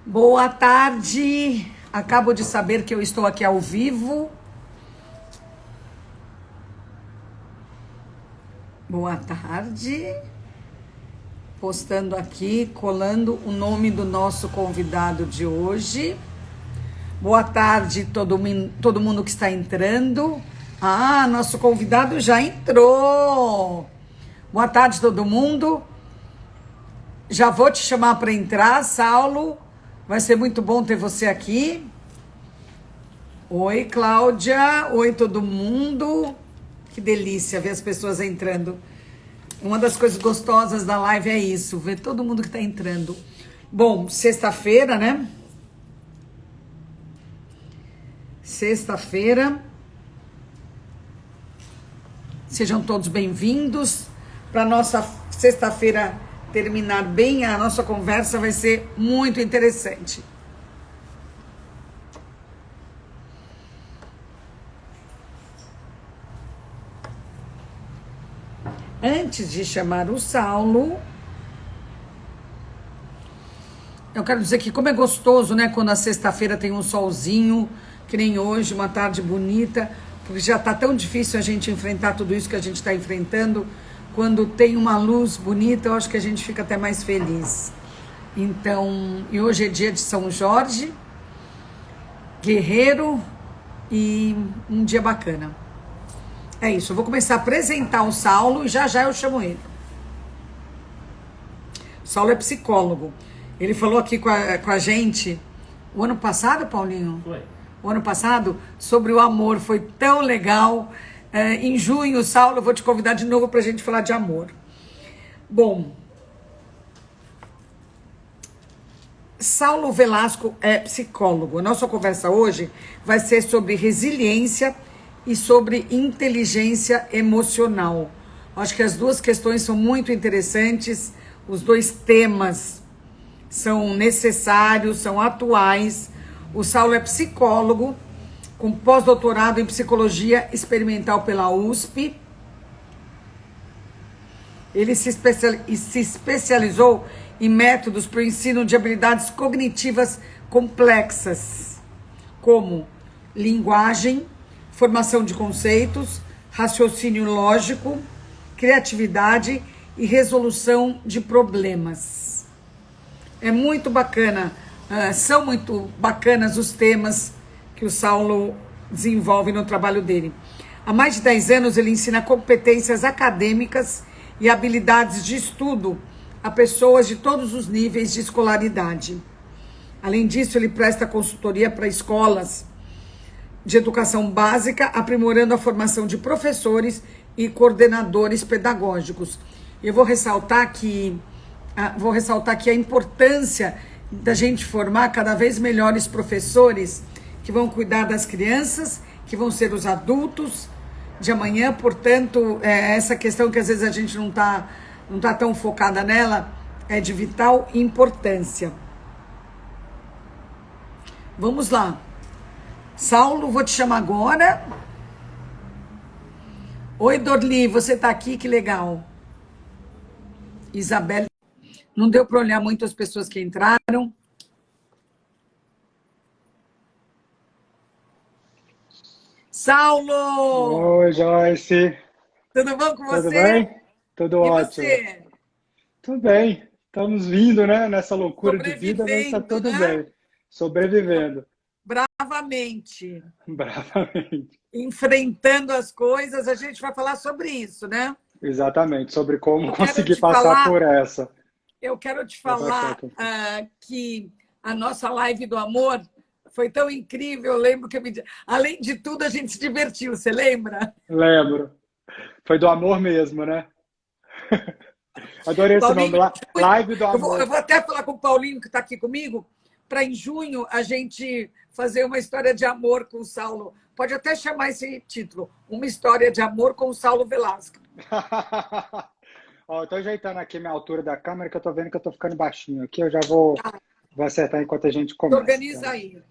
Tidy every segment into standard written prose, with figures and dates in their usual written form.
Boa tarde. Acabo de saber que eu estou aqui ao vivo. Boa tarde. Postando aqui, colando o nome do nosso convidado de hoje. Boa tarde, todo mundo que está entrando. Ah, nosso convidado já entrou. Boa tarde, todo mundo. Já vou te chamar para entrar, Saulo. Vai ser muito bom ter você aqui. Oi, Cláudia. Oi, todo mundo. Que delícia ver as pessoas entrando. Uma das coisas gostosas da live é isso, ver todo mundo que está entrando. Bom, sexta-feira, né? Sexta-feira. Sejam todos bem-vindos. Para nossa sexta-feira terminar bem, a nossa conversa vai ser muito interessante. Antes de chamar o Saulo, eu quero dizer que como é gostoso, né, quando a sexta-feira tem um solzinho, que nem hoje, uma tarde bonita, porque já tá tão difícil a gente enfrentar tudo isso que a gente está enfrentando. Quando tem uma luz bonita, eu acho que a gente fica até mais feliz. Então, e hoje é dia de São Jorge, guerreiro, e um dia bacana. É isso, eu vou começar a apresentar o Saulo e já eu chamo ele. O Saulo é psicólogo. Ele falou aqui com a gente o ano passado, Paulinho? Foi. O ano passado, sobre o amor. Foi tão legal. Em junho, Saulo, eu vou te convidar de novo para a gente falar de amor. Bom, Saulo Velasco é psicólogo. A nossa conversa hoje vai ser sobre resiliência e sobre inteligência emocional. Acho que as duas questões são muito interessantes, os dois temas são necessários, são atuais. O Saulo é psicólogo, com pós-doutorado em psicologia experimental pela USP. Ele se especializou em métodos para o ensino de habilidades cognitivas complexas, como linguagem, formação de conceitos, raciocínio lógico, criatividade e resolução de problemas. É muito bacana, são muito bacanas os temas que o Saulo desenvolve no trabalho dele. Há mais de 10 anos ele ensina competências acadêmicas e habilidades de estudo a pessoas de todos os níveis de escolaridade. Além disso, ele presta consultoria para escolas de educação básica, aprimorando a formação de professores e coordenadores pedagógicos. Eu vou ressaltar aqui a importância da gente formar cada vez melhores professores que vão cuidar das crianças, que vão ser os adultos de amanhã. Portanto, essa questão que às vezes a gente não tá tão focada nela, é de vital importância. Vamos lá. Saulo, vou te chamar agora. Oi, Dorli, você tá aqui, que legal. Isabelle, não deu para olhar muito as pessoas que entraram. Saulo! Oi, Joyce. Tudo bom com Tudo você? bem? Tudo E ótimo. você? Tudo bem. Estamos vindo, né, nessa loucura de vida, mas está Sobrevivendo, tudo né? bem. Sobrevivendo. Bravamente. Bravamente. Enfrentando as coisas, a gente vai falar sobre isso, né? Exatamente. Sobre Eu como quero conseguir te passar falar, por essa. eu quero te Essa falar conta. que a nossa live do amor foi tão incrível. Eu lembro que além de tudo a gente se divertiu. Você lembra? Lembro. Foi do amor mesmo, né? Adorei esse nome Paulinho, lá. Live do eu amor. vou até falar com o Paulinho que está aqui comigo para em junho a gente fazer uma história de amor com o Saulo. Pode até chamar esse título, Uma História de Amor com o Saulo Velasco. Ó, eu tô ajeitando aqui minha altura da câmera, que eu tô vendo que eu tô ficando baixinho aqui. Eu já vou acertar enquanto a gente começa. Organiza aí.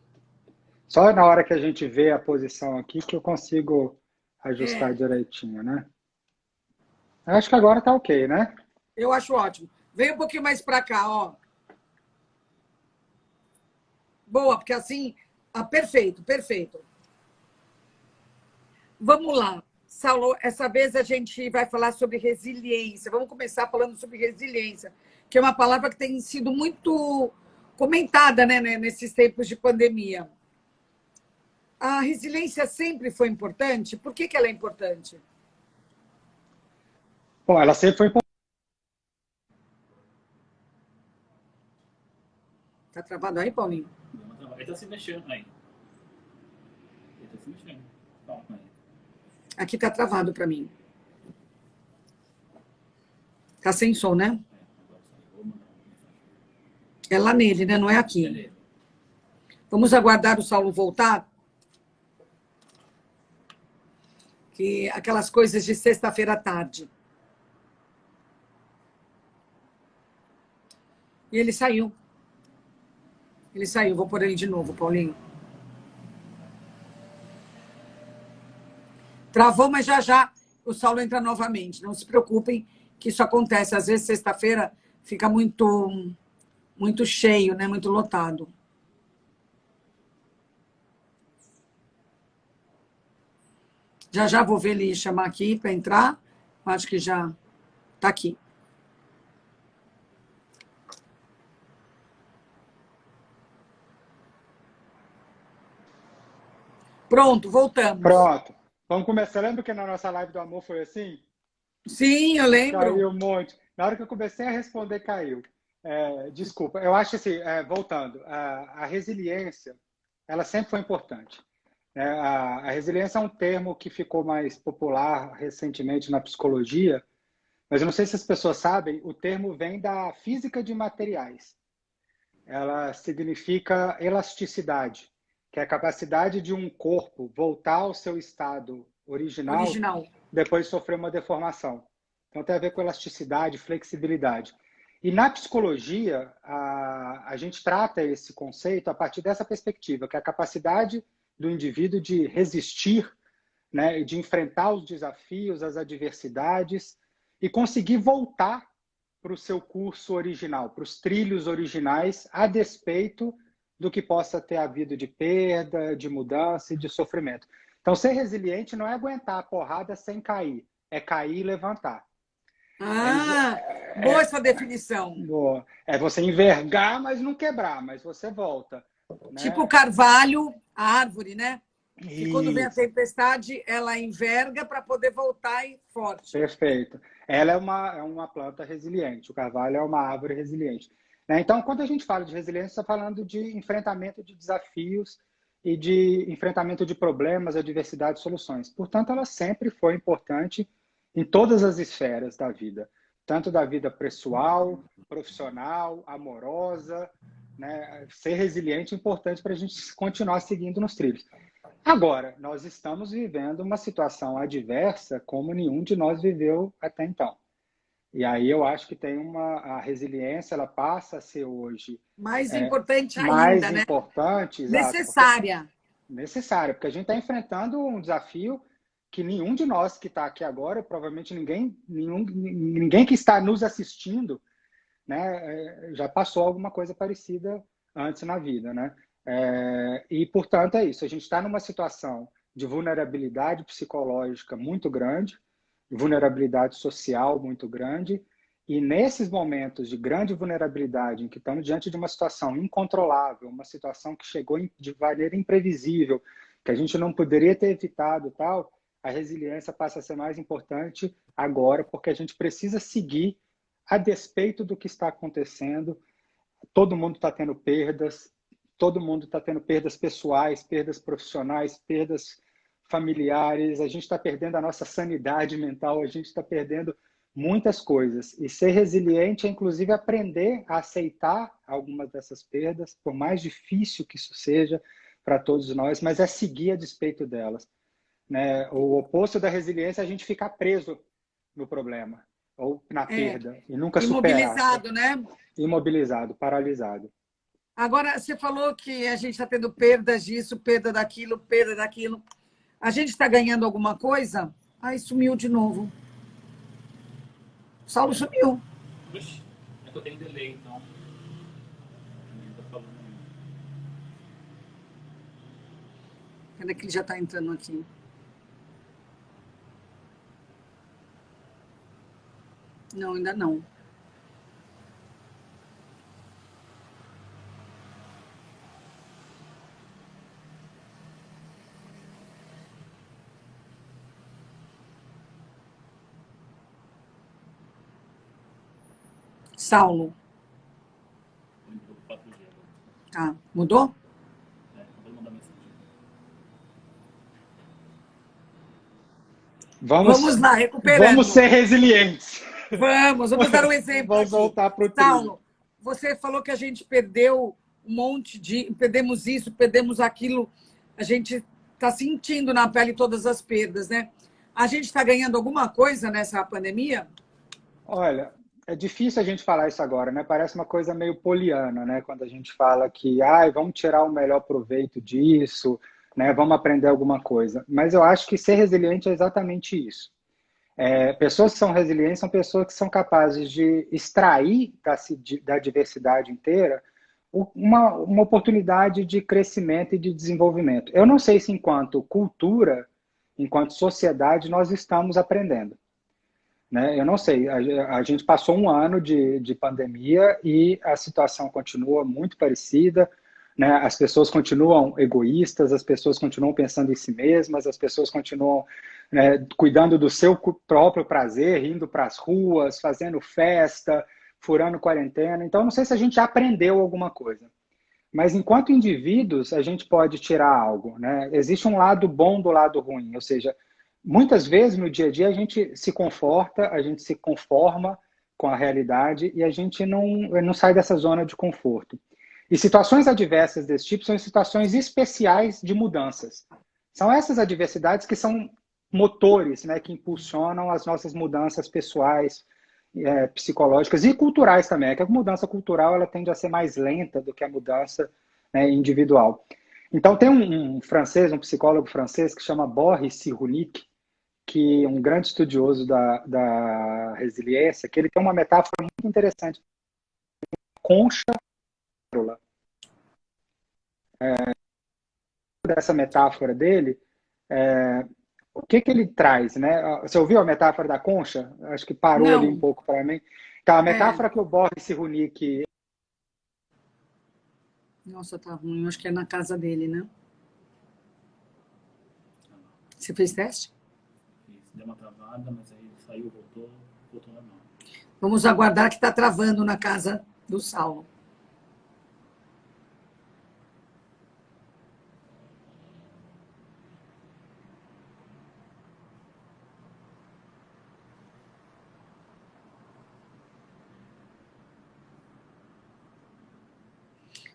Só na hora que a gente vê a posição aqui que eu consigo ajustar É, direitinho, né? Eu acho que agora tá ok, né? eu acho ótimo. Vem um pouquinho mais para cá, ó. Boa, porque assim... Ah, perfeito, perfeito. Vamos lá. Saulo, essa vez a gente vai falar sobre resiliência. Vamos começar falando sobre resiliência, que é uma palavra que tem sido muito comentada, né, nesses tempos de pandemia. A resiliência sempre foi importante? Por que ela é importante? Bom, ela sempre foi importante. Tá travado aí, Paulinho? Ele está se mexendo aí. Ele está se mexendo. Calma aí. Aqui tá travado para mim. Tá sem som, né? É lá nele, né? Não é aqui. Vamos aguardar o Saulo voltar. Que aquelas coisas de sexta-feira à tarde. E ele saiu. Ele saiu. Vou pôr ele de novo, Paulinho. Travou, mas já já o Saulo entra novamente. Não se preocupem que isso acontece. Às vezes, sexta-feira fica muito cheio, né? Muito lotado. Já já vou ver ele chamar aqui para entrar. Acho que já está aqui. Pronto, voltamos. Pronto. Vamos começar. Lembra que na nossa live do amor foi assim? Sim, eu lembro. Caiu um monte. Na hora que eu comecei a responder, caiu. Desculpa. Eu acho assim, voltando, a resiliência, ela sempre foi importante. A resiliência é um termo que ficou mais popular recentemente na psicologia, mas eu não sei se as pessoas sabem, o termo vem da física de materiais. Ela significa elasticidade, que é a capacidade de um corpo voltar ao seu estado original. Depois de sofrer uma deformação. Então tem a ver com elasticidade, flexibilidade. E na psicologia, a gente trata esse conceito a partir dessa perspectiva, que é a capacidade do indivíduo de resistir, né, de enfrentar os desafios, as adversidades e conseguir voltar para o seu curso original, para os trilhos originais, a despeito do que possa ter havido de perda, de mudança e de sofrimento. Então, ser resiliente não é aguentar a porrada sem cair, é cair e levantar. Boa essa definição. Boa. É você envergar, mas não quebrar, mas você volta. Né? Tipo o carvalho, a árvore, né? Que quando vem a tempestade, ela enverga para poder voltar e forte. Perfeito. Ela é uma planta resiliente, o carvalho é uma árvore resiliente. Né? Então, quando a gente fala de resiliência, está falando de enfrentamento de desafios e de enfrentamento de problemas, adversidades, soluções. Portanto, ela sempre foi importante em todas as esferas da vida, tanto da vida pessoal, profissional, amorosa. Né? Ser resiliente é importante para a gente continuar seguindo nos trilhos. Agora, nós estamos vivendo uma situação adversa como nenhum de nós viveu até então. E aí eu acho que tem a resiliência, ela passa a ser hoje mais importante ainda, mais né? Importante, necessária. Necessária, porque a gente está enfrentando um desafio que nenhum de nós que está aqui agora, provavelmente ninguém que está nos assistindo, né, já passou alguma coisa parecida antes na vida, né? E, portanto, é isso. A gente está numa situação de vulnerabilidade psicológica muito grande, vulnerabilidade social muito grande, e nesses momentos de grande vulnerabilidade, em que estamos diante de uma situação incontrolável, uma situação que chegou de maneira imprevisível, que a gente não poderia ter evitado, tal, a resiliência passa a ser mais importante agora, porque a gente precisa seguir a despeito do que está acontecendo. Todo mundo está tendo perdas, todo mundo está tendo perdas pessoais, perdas profissionais, perdas familiares, a gente está perdendo a nossa sanidade mental, a gente está perdendo muitas coisas. E ser resiliente é, inclusive, aprender a aceitar algumas dessas perdas, por mais difícil que isso seja para todos nós, mas é seguir a despeito delas. Né? O oposto da resiliência é a gente ficar preso no problema ou na perda e nunca superar. Imobilizado, né? Imobilizado, paralisado. Agora, você falou que a gente está tendo perdas disso, perda daquilo, perda daquilo. A gente está ganhando alguma coisa? Ai, sumiu de novo. O Saulo sumiu. Puxa, é que eu tenho delay, então. Tá falando. Cadê que ele já está entrando aqui? Não, ainda não. Saulo. Entrou 4G agora. Tá. Mudou? Acabou de mandar mensagem. Vamos lá, recuperando. Vamos ser resilientes. Vamos dar um exemplo Vamos aqui. voltar para o trilho. Saulo, você falou que a gente perdeu um monte de... Perdemos isso, perdemos aquilo. A gente está sentindo na pele todas as perdas, né? A gente está ganhando alguma coisa nessa pandemia? Olha, é difícil a gente falar isso agora, né? Parece uma coisa meio poliana, né? Quando a gente fala que, vamos tirar o melhor proveito disso, né? Vamos aprender alguma coisa. Mas eu acho que ser resiliente é exatamente isso. Pessoas que são resilientes são pessoas que são capazes de extrair da diversidade inteira uma oportunidade de crescimento e de desenvolvimento. Eu não sei se enquanto cultura, enquanto sociedade, nós estamos aprendendo. Né? Eu não sei, a gente passou um ano de pandemia e a situação continua muito parecida, né? As pessoas continuam egoístas, as pessoas continuam pensando em si mesmas, as pessoas continuam, né, cuidando do seu próprio prazer, indo para as ruas, fazendo festa, furando quarentena. Então, não sei se a gente aprendeu alguma coisa. Mas, enquanto indivíduos, a gente pode tirar algo. Né? Existe um lado bom do lado ruim, ou seja, muitas vezes no dia a dia a gente se conforta, a gente se conforma com a realidade e a gente não sai dessa zona de conforto. E situações adversas desse tipo são situações especiais de mudanças. São essas adversidades que são motores, né, que impulsionam as nossas mudanças pessoais, psicológicas e culturais também. É que a mudança cultural ela tende a ser mais lenta do que a mudança, né, individual. Então tem um francês, um psicólogo francês que chama Boris Cyrulnik, que é um grande estudioso da resiliência, que ele tem uma metáfora muito interessante. Concha pérola. Dessa metáfora dele, o que ele traz, né? Você ouviu a metáfora da concha? Acho que parou ali um Não. pouco para mim. Então, a metáfora que o Boris Cyrulnik... Nossa, tá ruim. Eu acho que é na casa dele, né? Você fez teste? Isso, deu uma travada, mas aí saiu, voltou normal. Vamos aguardar que está travando na casa do Saulo.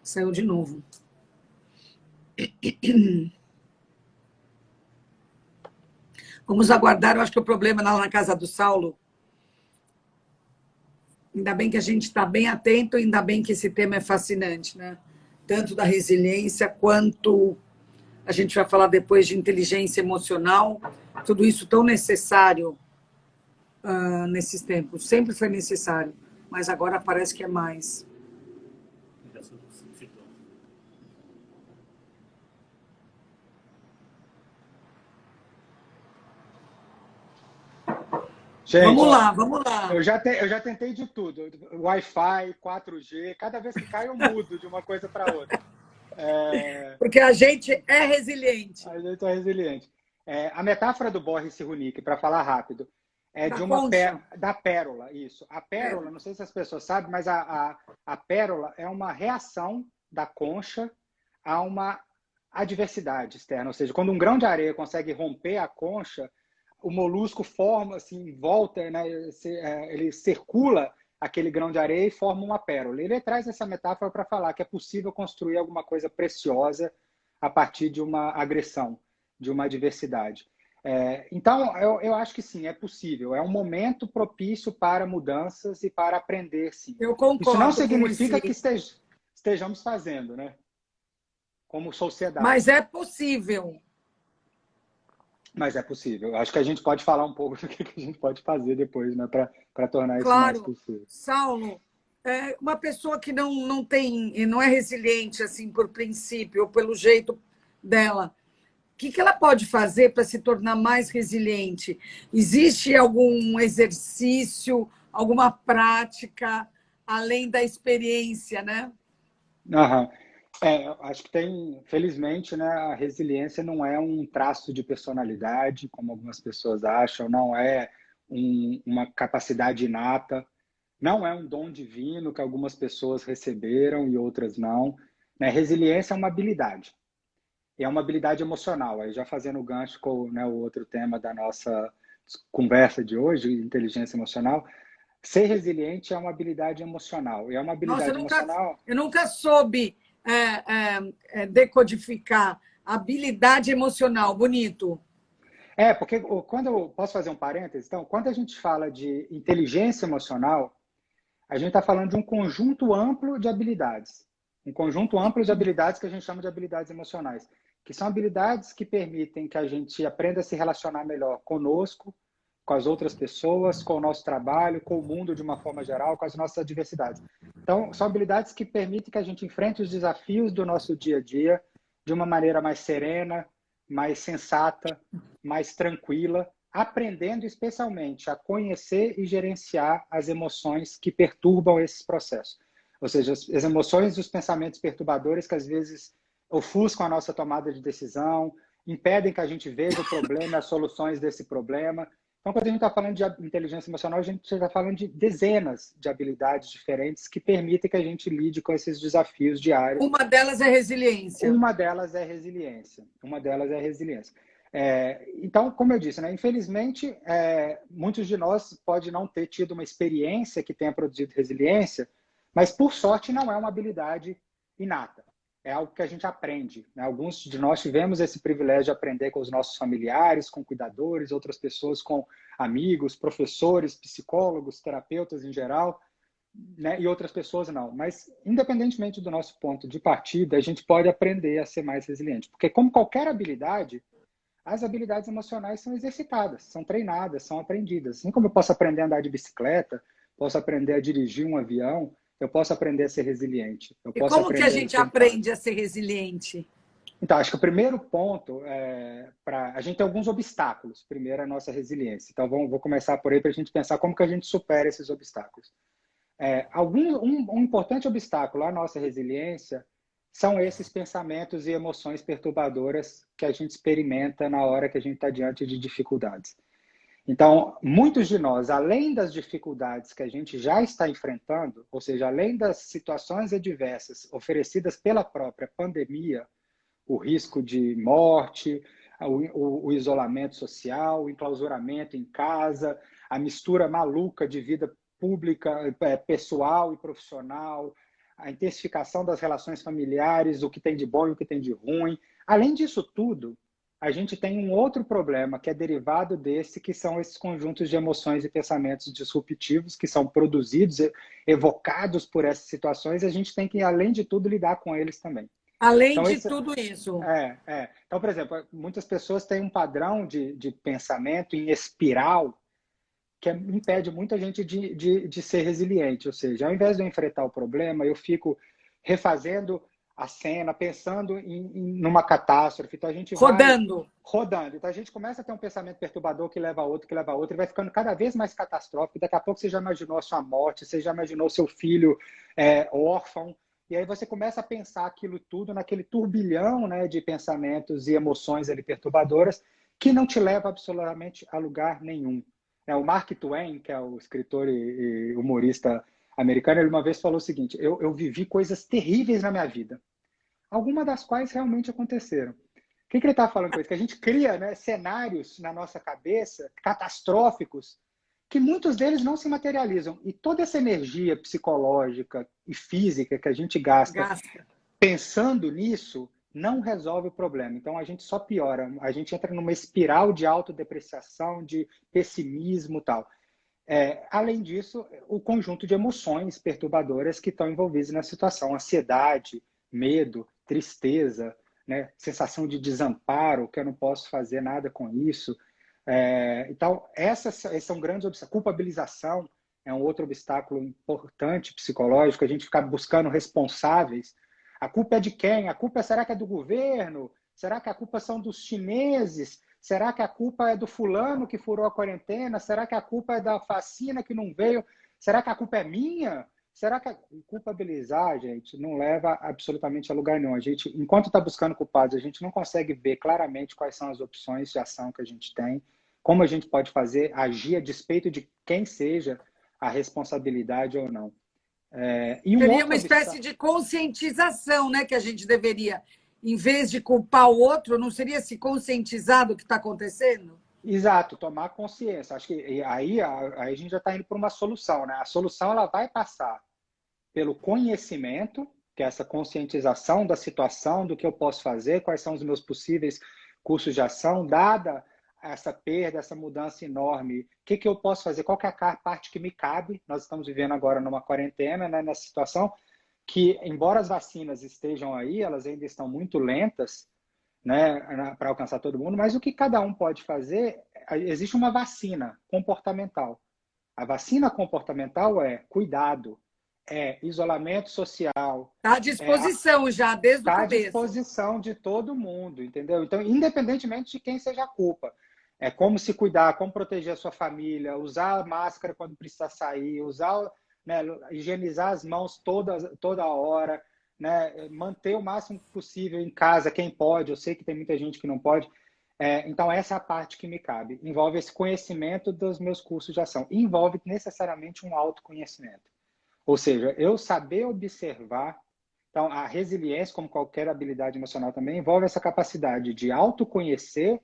Saiu de novo. Vamos aguardar. Eu acho que o problema lá na casa do Saulo. Ainda bem que a gente está bem atento, ainda bem que esse tema é fascinante, né? Tanto da resiliência quanto a gente vai falar depois de inteligência emocional. Tudo isso tão necessário nesses tempos. Sempre foi necessário, mas agora parece que é mais. Já citou. Gente, Vamos lá, vamos lá. Eu já tentei de tudo. Wi-Fi, 4G, cada vez que cai eu mudo de uma coisa para outra. Porque a gente é resiliente. A gente é resiliente. A metáfora do Boris Cyrulnik, para falar rápido, é Da de uma concha. da pérola, isso. A pérola, não sei se as pessoas sabem, mas a pérola é uma reação da concha a uma adversidade externa. Ou seja, quando um grão de areia consegue romper a concha, o molusco forma, assim, volta, né? Ele circula aquele grão de areia e forma uma pérola. Ele traz essa metáfora para falar que é possível construir alguma coisa preciosa a partir de uma agressão, de uma adversidade. Então, eu acho que sim, é possível. É um momento propício para mudanças e para aprender, sim. Eu concordo. Isso não significa que estejamos fazendo, né? Como sociedade. Mas é possível. Mas é possível. Acho que a gente pode falar um pouco do que a gente pode fazer depois, né? Para tornar isso mais possível. Saulo, uma pessoa que não é resiliente, assim, por princípio, ou pelo jeito dela, que ela pode fazer para se tornar mais resiliente? Existe algum exercício, alguma prática, além da experiência, né? Aham. Acho que tem, felizmente, né, a resiliência não é um traço de personalidade, como algumas pessoas acham, não é uma capacidade inata, não é um dom divino que algumas pessoas receberam e outras não. Né? Resiliência é uma habilidade, e é uma habilidade emocional. Aí já fazendo o gancho com, né, o outro tema da nossa conversa de hoje, inteligência emocional, ser resiliente é uma habilidade emocional, e é uma Nossa, habilidade emocional. eu nunca soube decodificar habilidade emocional. Bonito. Porque quando eu posso fazer um parênteses, então, quando a gente fala de inteligência emocional, a gente está falando de um conjunto amplo de habilidades. Um conjunto amplo de habilidades que a gente chama de habilidades emocionais, que são habilidades que permitem que a gente aprenda a se relacionar melhor conosco, com as outras pessoas, com o nosso trabalho, com o mundo de uma forma geral, com as nossas adversidades. Então, são habilidades que permitem que a gente enfrente os desafios do nosso dia a dia de uma maneira mais serena, mais sensata, mais tranquila, aprendendo especialmente a conhecer e gerenciar as emoções que perturbam esses processos. Ou seja, as emoções e os pensamentos perturbadores que às vezes ofuscam a nossa tomada de decisão, impedem que a gente veja o problema e as soluções desse problema. Então, quando a gente está falando de inteligência emocional, a gente está falando de dezenas de habilidades diferentes que permitem que a gente lide com esses desafios diários. Uma delas é resiliência. Uma delas é resiliência. Uma delas é resiliência. Então, como eu disse, né, infelizmente, muitos de nós podem não ter tido uma experiência que tenha produzido resiliência, mas, por sorte, não é uma habilidade inata. É algo que a gente aprende. Né? Alguns de nós tivemos esse privilégio de aprender com os nossos familiares, com cuidadores, outras pessoas com amigos, professores, psicólogos, terapeutas em geral, né? E outras pessoas não. Mas, independentemente do nosso ponto de partida, a gente pode aprender a ser mais resiliente. Porque, como qualquer habilidade, as habilidades emocionais são exercitadas, são treinadas, são aprendidas. Assim como eu posso aprender a andar de bicicleta, posso aprender a dirigir um avião, eu posso aprender a ser resiliente. Eu E posso como que a aprender a gente ser empático. aprende a ser resiliente? Então, acho que o primeiro ponto para a gente tem alguns obstáculos. Primeiro, a nossa resiliência. Então, vou começar por aí para a gente pensar como que a gente supera esses obstáculos. Um importante obstáculo à nossa resiliência são esses pensamentos e emoções perturbadoras que a gente experimenta na hora que a gente está diante de dificuldades. Então, muitos de nós, além das dificuldades que a gente já está enfrentando, ou seja, além das situações adversas oferecidas pela própria pandemia, o risco de morte, o isolamento social, o enclausuramento em casa, a mistura maluca de vida pública, pessoal e profissional, a intensificação das relações familiares, o que tem de bom e o que tem de ruim. Além disso tudo, a gente tem um outro problema que é derivado desse, que são esses conjuntos de emoções e pensamentos disruptivos que são produzidos, evocados por essas situações, e a gente tem que, além de tudo, lidar com eles também. Além Então, de tudo isso. Então, por exemplo, muitas pessoas têm um padrão de pensamento em espiral que impede muita gente de ser resiliente. Ou seja, ao invés de eu enfrentar o problema, eu fico refazendo a cena, pensando numa catástrofe. Então, a gente vai Rodando. rodando. Então, a gente começa a ter um pensamento perturbador que leva a outro, que leva a outro, e vai ficando cada vez mais catastrófico. Daqui a pouco você já imaginou a sua morte, você já imaginou seu filho órfão. E aí você começa a pensar aquilo tudo naquele turbilhão, né, de pensamentos e emoções ali perturbadoras que não te leva absolutamente a lugar nenhum. O Mark Twain, que é o escritor e humorista americano, ele uma vez falou o seguinte: eu vivi coisas terríveis na minha vida, algumas das quais realmente aconteceram. O que ele está falando com isso? Que a gente cria, né, cenários na nossa cabeça catastróficos que muitos deles não se materializam. E toda essa energia psicológica e física que a gente gasta pensando nisso não resolve o problema. Então, a gente só piora. A gente entra numa espiral de autodepreciação, de pessimismo e tal. Além disso, o conjunto de emoções perturbadoras que estão envolvidas na situação. Ansiedade, medo, tristeza, né? Sensação de desamparo, que eu não posso fazer nada com isso. Então, esses são grandes obstáculos. Culpabilização é um outro obstáculo importante psicológico, a gente ficar buscando responsáveis. A culpa é de quem? A culpa será que é do governo? Será que a culpa são dos chineses? Será que a culpa é do fulano que furou a quarentena? Será que a culpa é da vacina que não veio? Será que a culpa é minha? Será que culpabilizar, gente, não leva absolutamente a lugar nenhum. A gente, enquanto está buscando culpados, a gente não consegue ver claramente quais são as opções de ação que a gente tem, como a gente pode fazer, agir a despeito de quem seja a responsabilidade ou não. E Seria uma espécie de conscientização, né, que a gente deveria, em vez de culpar o outro, não seria se conscientizar do que está acontecendo? Exato, tomar consciência. Acho que aí a gente já está indo para uma solução, né? A solução ela vai passar pelo conhecimento, que é essa conscientização da situação, do que eu posso fazer, quais são os meus possíveis cursos de ação, dada essa perda, essa mudança enorme, o que eu posso fazer, qual que é a parte que me cabe. Nós estamos vivendo agora numa quarentena, né, nessa situação, que embora as vacinas estejam aí, elas ainda estão muito lentas, né, para alcançar todo mundo, mas o que cada um pode fazer, existe uma vacina comportamental. A vacina comportamental é cuidado, é isolamento social. Está à disposição já, desde o começo. Está à disposição de todo mundo, entendeu? Então, independentemente de quem seja a culpa. É como se cuidar, como proteger a sua família, usar máscara quando precisa sair, usar, né, higienizar as mãos toda hora, né, manter o máximo possível em casa, quem pode. Eu sei que tem muita gente que não pode. Então, essa é a parte que me cabe. Envolve esse conhecimento dos meus cursos de ação. Envolve necessariamente um autoconhecimento. Ou seja, eu saber observar. Então, a resiliência, como qualquer habilidade emocional também, envolve essa capacidade de autoconhecer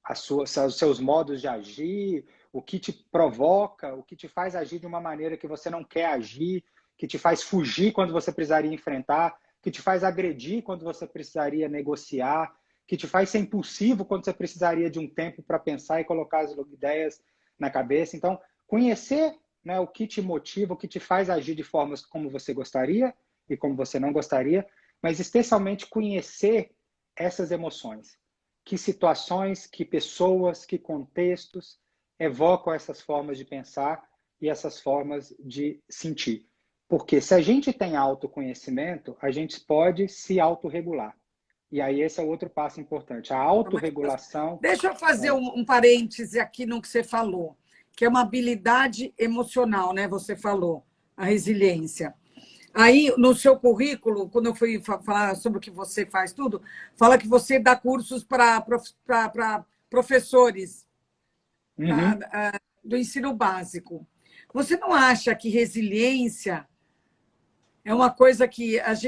os seus modos de agir, o que te provoca, o que te faz agir de uma maneira que você não quer agir, que te faz fugir quando você precisaria enfrentar, que te faz agredir quando você precisaria negociar, que te faz ser impulsivo quando você precisaria de um tempo para pensar e colocar as ideias na cabeça. Então, conhecer, né, o que te motiva, o que te faz agir de formas como você gostaria e como você não gostaria, mas especialmente conhecer essas emoções. Que situações, que pessoas, que contextos evocam essas formas de pensar e essas formas de sentir. Porque se a gente tem autoconhecimento, a gente pode se autorregular. E aí esse é outro passo importante. A autorregulação... Deixa eu fazer um parêntese aqui no que você falou, que é uma habilidade emocional, né? Você falou, a resiliência. Aí, no seu currículo, quando eu fui falar sobre o que você faz tudo, fala que você dá cursos para professores do ensino básico. Você não acha que resiliência é uma coisa que as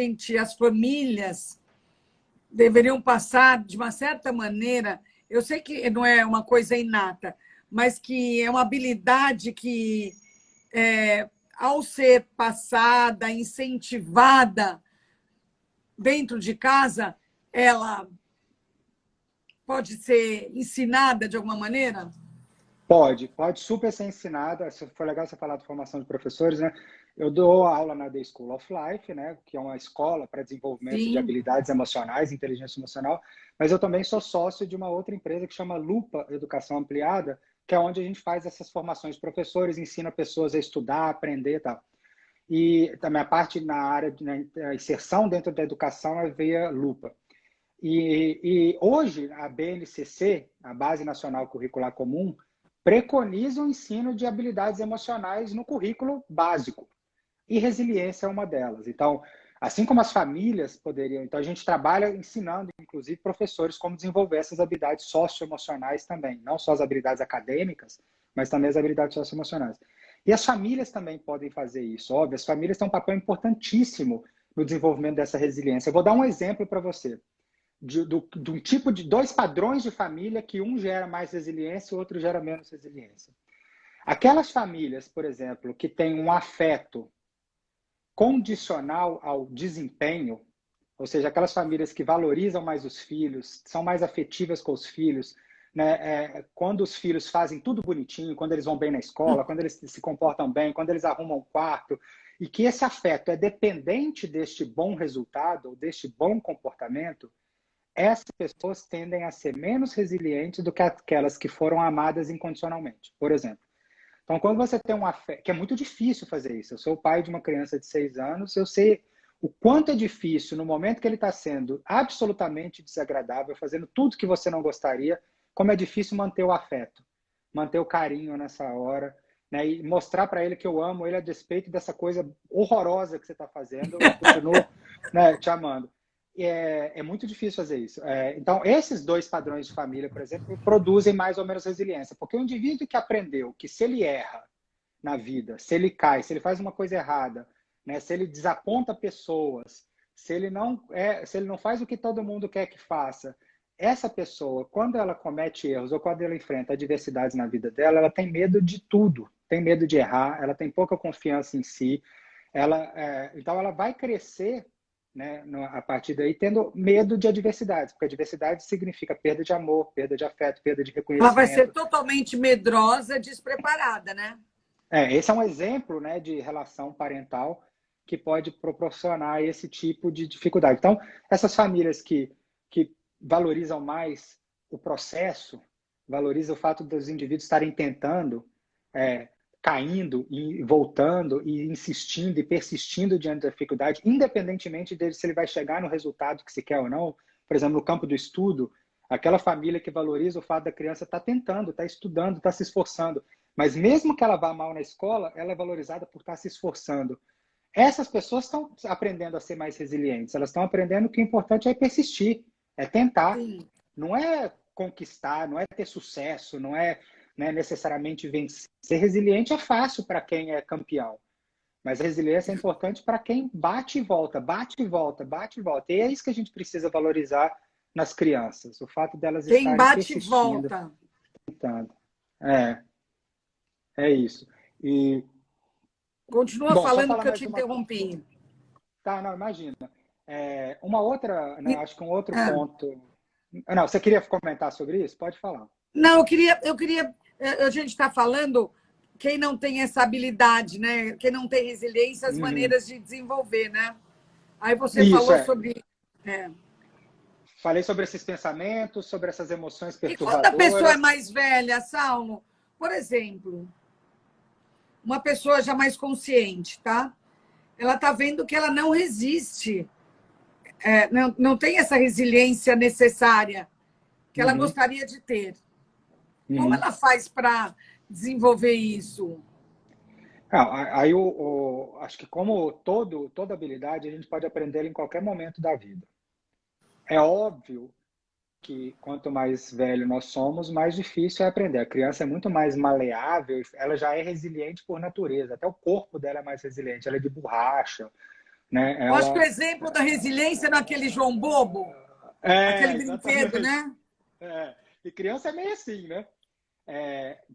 famílias deveriam passar de uma certa maneira? Eu sei que não é uma coisa inata, mas que é uma habilidade que ao ser passada, incentivada dentro de casa, ela pode ser ensinada de alguma maneira? Pode super ser ensinada. Foi legal você falar de formação de professores, né? Eu dou aula na The School of Life, né? Que é uma escola para desenvolvimento de habilidades emocionais, inteligência emocional, mas eu também sou sócio de uma outra empresa que chama Lupa Educação Ampliada, que é onde a gente faz essas formações de professores, ensina pessoas a estudar, aprender e tal. E também a parte na área de inserção dentro da educação é via Lupa. E hoje a BNCC, a Base Nacional Curricular Comum, preconiza o ensino de habilidades emocionais no currículo básico. E resiliência é uma delas. Então, assim como as famílias poderiam... Então, a gente trabalha ensinando, inclusive, professores como desenvolver essas habilidades socioemocionais também. Não só as habilidades acadêmicas, mas também as habilidades socioemocionais. E as famílias também podem fazer isso. Óbvio, as famílias têm um papel importantíssimo no desenvolvimento dessa resiliência. Eu vou dar um exemplo para você. De um tipo de 2 padrões de família que um gera mais resiliência e o outro gera menos resiliência. Aquelas famílias, por exemplo, que têm um afeto condicional ao desempenho, ou seja, aquelas famílias que valorizam mais os filhos, são mais afetivas com os filhos, né? Quando os filhos fazem tudo bonitinho, quando eles vão bem na escola, quando eles se comportam bem, quando eles arrumam o quarto, e que esse afeto é dependente deste bom resultado, ou deste bom comportamento, essas pessoas tendem a ser menos resilientes do que aquelas que foram amadas incondicionalmente, por exemplo. Então, quando você tem um afeto, que é muito difícil fazer isso. Eu sou o pai de uma criança de 6 anos, eu sei o quanto é difícil, no momento que ele está sendo absolutamente desagradável, fazendo tudo que você não gostaria, como é difícil manter o afeto, manter o carinho nessa hora, né? E mostrar para ele que eu amo ele a despeito dessa coisa horrorosa que você está fazendo, eu continuo, né, te amando. É muito difícil fazer isso. Então, esses dois padrões de família, por exemplo, produzem mais ou menos resiliência, porque o indivíduo que aprendeu que se ele erra na vida, se ele cai, se ele faz uma coisa errada, né, se ele desaponta pessoas, se ele não faz o que todo mundo quer que faça, essa pessoa, quando ela comete erros ou quando ela enfrenta adversidades na vida dela, ela tem medo de tudo, tem medo de errar, ela tem pouca confiança em si, então ela vai crescer, né, a partir daí tendo medo de adversidades, porque adversidade significa perda de amor, perda de afeto, perda de Ela vai ser reconhecimento. totalmente medrosa, despreparada, né? Esse é um exemplo, né, de relação parental que pode proporcionar esse tipo de dificuldade. Então, essas famílias que valorizam mais o processo, valorizam o fato dos indivíduos estarem tentando, caindo e voltando e insistindo e persistindo diante da dificuldade, independentemente dele se ele vai chegar no resultado que se quer ou não. Por exemplo, no campo do estudo, aquela família que valoriza o fato da criança estar tentando, estar estudando, estar se esforçando. Mas mesmo que ela vá mal na escola, ela é valorizada por estar se esforçando. Essas pessoas estão aprendendo a ser mais resilientes. Elas estão aprendendo que o importante é persistir, é tentar. Sim. Não é conquistar, não é ter sucesso, não é, né, necessariamente vencer. Ser resiliente é fácil para quem é campeão. Mas a resiliência é importante para quem bate e volta, bate e volta, bate e volta. E é isso que a gente precisa valorizar nas crianças. O fato delas Quem estarem bate persistindo, volta. tentando. É isso. E, Continua bom, só falando falar que eu mais te uma. interrompi. Tá, não, imagina. Uma outra, né, acho que um outro Ah, ponto. Não, você queria comentar sobre isso? Pode falar. não, a gente está falando quem não tem essa habilidade, né? Quem não tem resiliência, as Uhum. maneiras de desenvolver, né? Aí você Isso, falou sobre. É. Falei sobre esses pensamentos, sobre essas emoções E quando a pessoa é perturbadoras. mais velha, Saulo, por exemplo, uma pessoa já mais consciente, tá? Ela está vendo que ela não resiste, não tem essa resiliência necessária que ela Uhum. gostaria de ter. Como Uhum. ela faz para desenvolver isso? Não, aí acho que como toda habilidade, a gente pode aprender em qualquer momento da vida. É óbvio que quanto mais velho nós somos, mais difícil é aprender. A criança é muito mais maleável, ela já é resiliente por natureza, até o corpo dela é mais resiliente, ela é de borracha, né? Eu acho que o exemplo da resiliência é naquele João Bobo, aquele brinquedo, Exatamente. né? E criança é meio assim, né?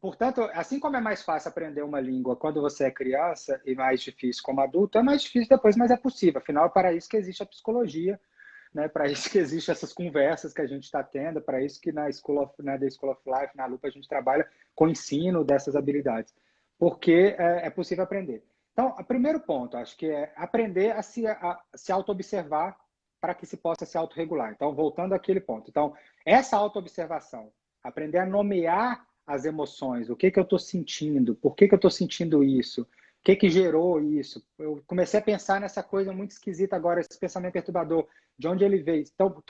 Portanto, assim como é mais fácil aprender uma língua quando você é criança e mais difícil como adulto, é mais difícil depois, mas é possível. Afinal, é para isso que existe a psicologia, né? Para isso que existem essas conversas que a gente está tendo, para isso que na The School of Life, na Lupa, a gente trabalha com o ensino dessas habilidades, porque é possível aprender. Então, o primeiro ponto, acho que é aprender a se auto-observar para que se possa se autorregular. Então, voltando àquele ponto. Então, essa auto-observação, aprender a nomear as emoções, o que eu estou sentindo, por que eu estou sentindo isso, o que gerou isso. Eu comecei a pensar nessa coisa muito esquisita agora, esse pensamento perturbador, de onde ele veio. Então,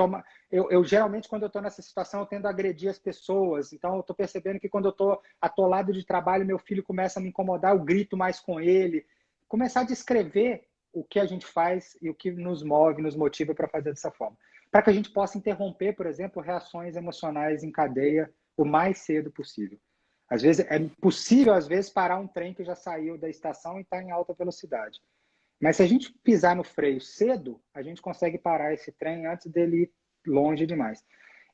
eu geralmente, quando eu estou nessa situação, eu tendo a agredir as pessoas. Então, eu estou percebendo que quando eu estou atolado de trabalho, meu filho começa a me incomodar, eu grito mais com ele. Começar a descrever o que a gente faz e o que nos move, nos motiva para fazer dessa forma. Para que a gente possa interromper, por exemplo, reações emocionais em cadeia o mais cedo possível. Às vezes, é possível, às vezes, parar um trem que já saiu da estação e está em alta velocidade. Mas se a gente pisar no freio cedo, a gente consegue parar esse trem antes dele ir longe demais.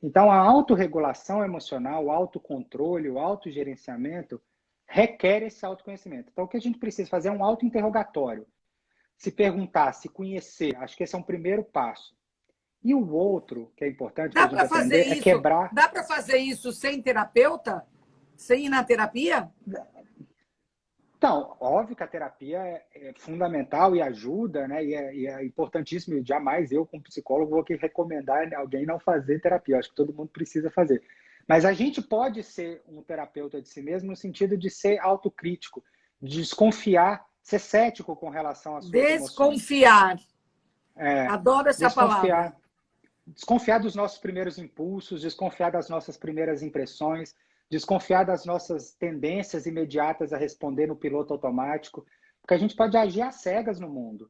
Então, a autorregulação emocional, o autocontrole, o autogerenciamento requer esse autoconhecimento. Então, o que a gente precisa fazer é um autointerrogatório. Se perguntar, se conhecer, acho que esse é um primeiro passo. E o outro, que é importante para Dá a gente para fazer aprender, é isso? quebrar. Dá para fazer isso sem terapeuta? Sem ir na terapia? Então, óbvio que a terapia é fundamental e ajuda, né? E é importantíssimo. Jamais eu, como psicólogo, vou aqui recomendar alguém não fazer terapia. Eu acho que todo mundo precisa fazer. Mas a gente pode ser um terapeuta de si mesmo no sentido de ser autocrítico, de desconfiar, ser cético com relação às suas emoções. Desconfiar. Adoro essa palavra. Desconfiar dos nossos primeiros impulsos, desconfiar das nossas primeiras impressões, desconfiar das nossas tendências imediatas a responder no piloto automático, porque a gente pode agir às cegas no mundo,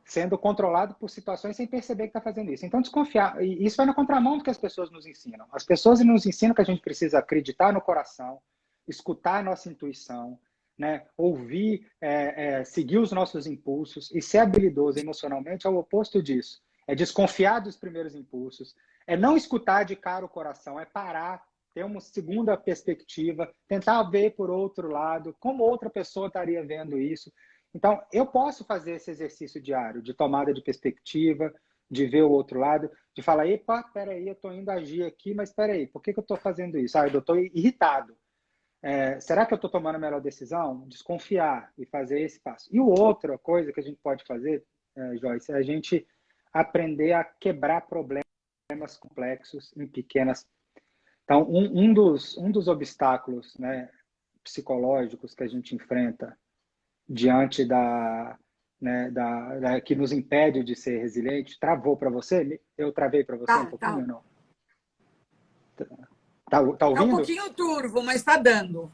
sendo controlado por situações sem perceber que está fazendo isso. Então, desconfiar, e isso vai na contramão do que as pessoas nos ensinam. As pessoas nos ensinam que a gente precisa acreditar no coração, escutar a nossa intuição, né? Ouvir, seguir os nossos impulsos e ser habilidoso emocionalmente é o oposto disso. É desconfiar dos primeiros impulsos, é não escutar de cara o coração, é parar, ter uma segunda perspectiva, tentar ver por outro lado, como outra pessoa estaria vendo isso. Então, eu posso fazer esse exercício diário de tomada de perspectiva, de ver o outro lado, de falar, epa, peraí, eu estou indo agir aqui, mas peraí, por que eu estou fazendo isso? Eu estou irritado. Será que eu estou tomando a melhor decisão? Desconfiar e fazer esse passo. E outra coisa que a gente pode fazer, Joyce, é a gente aprender a quebrar problemas complexos em pequenas. Então, um dos obstáculos, né, psicológicos que a gente enfrenta diante que nos impede de ser resiliente, travou para você? Eu travei para você um pouquinho, não? Tá ouvindo? Tá um pouquinho turvo, mas está dando.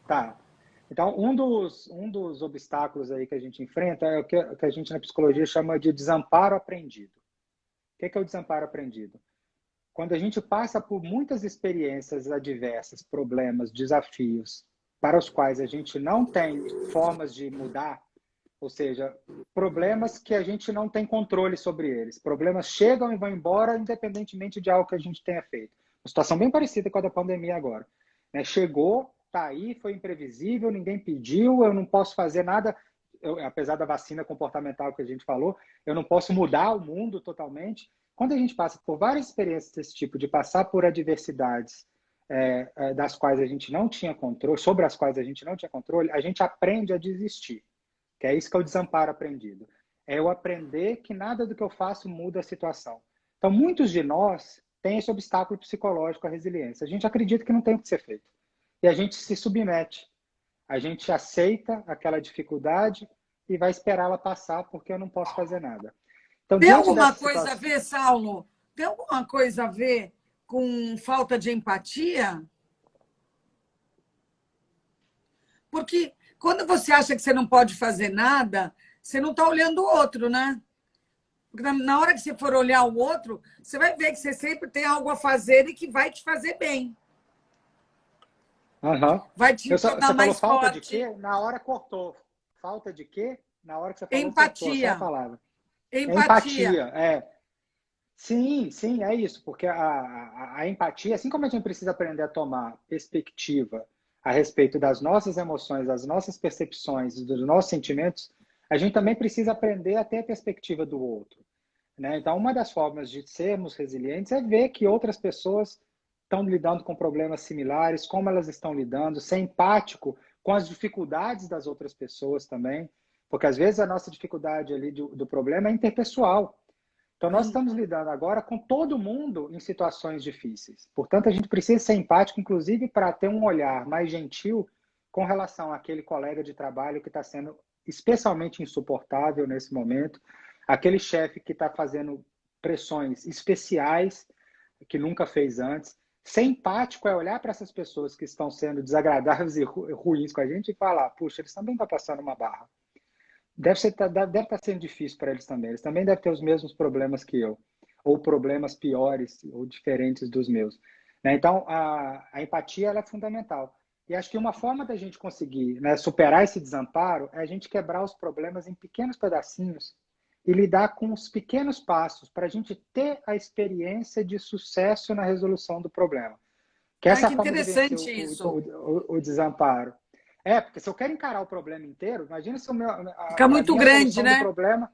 Tá. Então, um dos obstáculos aí que a gente enfrenta é o que a gente na psicologia chama de desamparo aprendido. O que é o desamparo aprendido? Quando a gente passa por muitas experiências adversas, problemas, desafios, para os quais a gente não tem formas de mudar, ou seja, problemas que a gente não tem controle sobre eles. Problemas chegam e vão embora independentemente de algo que a gente tenha feito. Uma situação bem parecida com a da pandemia agora. Chegou, está aí, foi imprevisível, ninguém pediu, eu não posso fazer nada, apesar da vacina comportamental que a gente falou, eu não posso mudar o mundo totalmente. Quando a gente passa por várias experiências desse tipo, de passar por adversidades das quais a gente não tinha controle, sobre as quais a gente não tinha controle, a gente aprende a desistir. Que é isso que é o desamparo aprendido. É eu aprender que nada do que eu faço muda a situação. Então, muitos de nós têm esse obstáculo psicológico à resiliência. A gente acredita que não tem o que ser feito. E a gente se submete. A gente aceita aquela dificuldade e vai esperar ela passar porque eu não posso fazer nada. Então, tem alguma coisa a ver, Saulo? Tem alguma coisa a ver com falta de empatia? Porque quando você acha que você não pode fazer nada, você não está olhando o outro, né? Porque na hora que você for olhar o outro, você vai ver que você sempre tem algo a fazer e que vai te fazer bem. Uhum. Vai te tornar mais falou falta forte. De quê? Na hora cortou. Falta de quê? Na hora que você falou, empatia. Cortou só a palavra. Empatia. Sim, é isso. Porque a empatia, assim como a gente precisa aprender a tomar perspectiva a respeito das nossas emoções, das nossas percepções, dos nossos sentimentos, a gente também precisa aprender a ter a perspectiva do outro. Né? Então, uma das formas de sermos resilientes é ver que outras pessoas estão lidando com problemas similares, como elas estão lidando, ser empático com as dificuldades das outras pessoas também, porque às vezes a nossa dificuldade ali do problema é interpessoal. Então, nós estamos lidando agora com todo mundo em situações difíceis. Portanto, a gente precisa ser empático, inclusive para ter um olhar mais gentil com relação àquele colega de trabalho que está sendo especialmente insuportável nesse momento, aquele chefe que está fazendo pressões especiais que nunca fez antes. Ser empático é olhar para essas pessoas que estão sendo desagradáveis e ruins com a gente e falar, puxa, eles também estão passando uma barra. Deve estar sendo difícil para eles também. Eles também devem ter os mesmos problemas que eu, ou problemas piores ou diferentes dos meus. Então, a empatia ela é fundamental. E acho que uma forma da gente conseguir, né, superar esse desamparo é a gente quebrar os problemas em pequenos pedacinhos e lidar com os pequenos passos para a gente ter a experiência de sucesso na resolução do problema. Que essa que interessante isso. O desamparo. Porque se eu quero encarar o problema inteiro, imagina se fica muito grande, né? Do problema,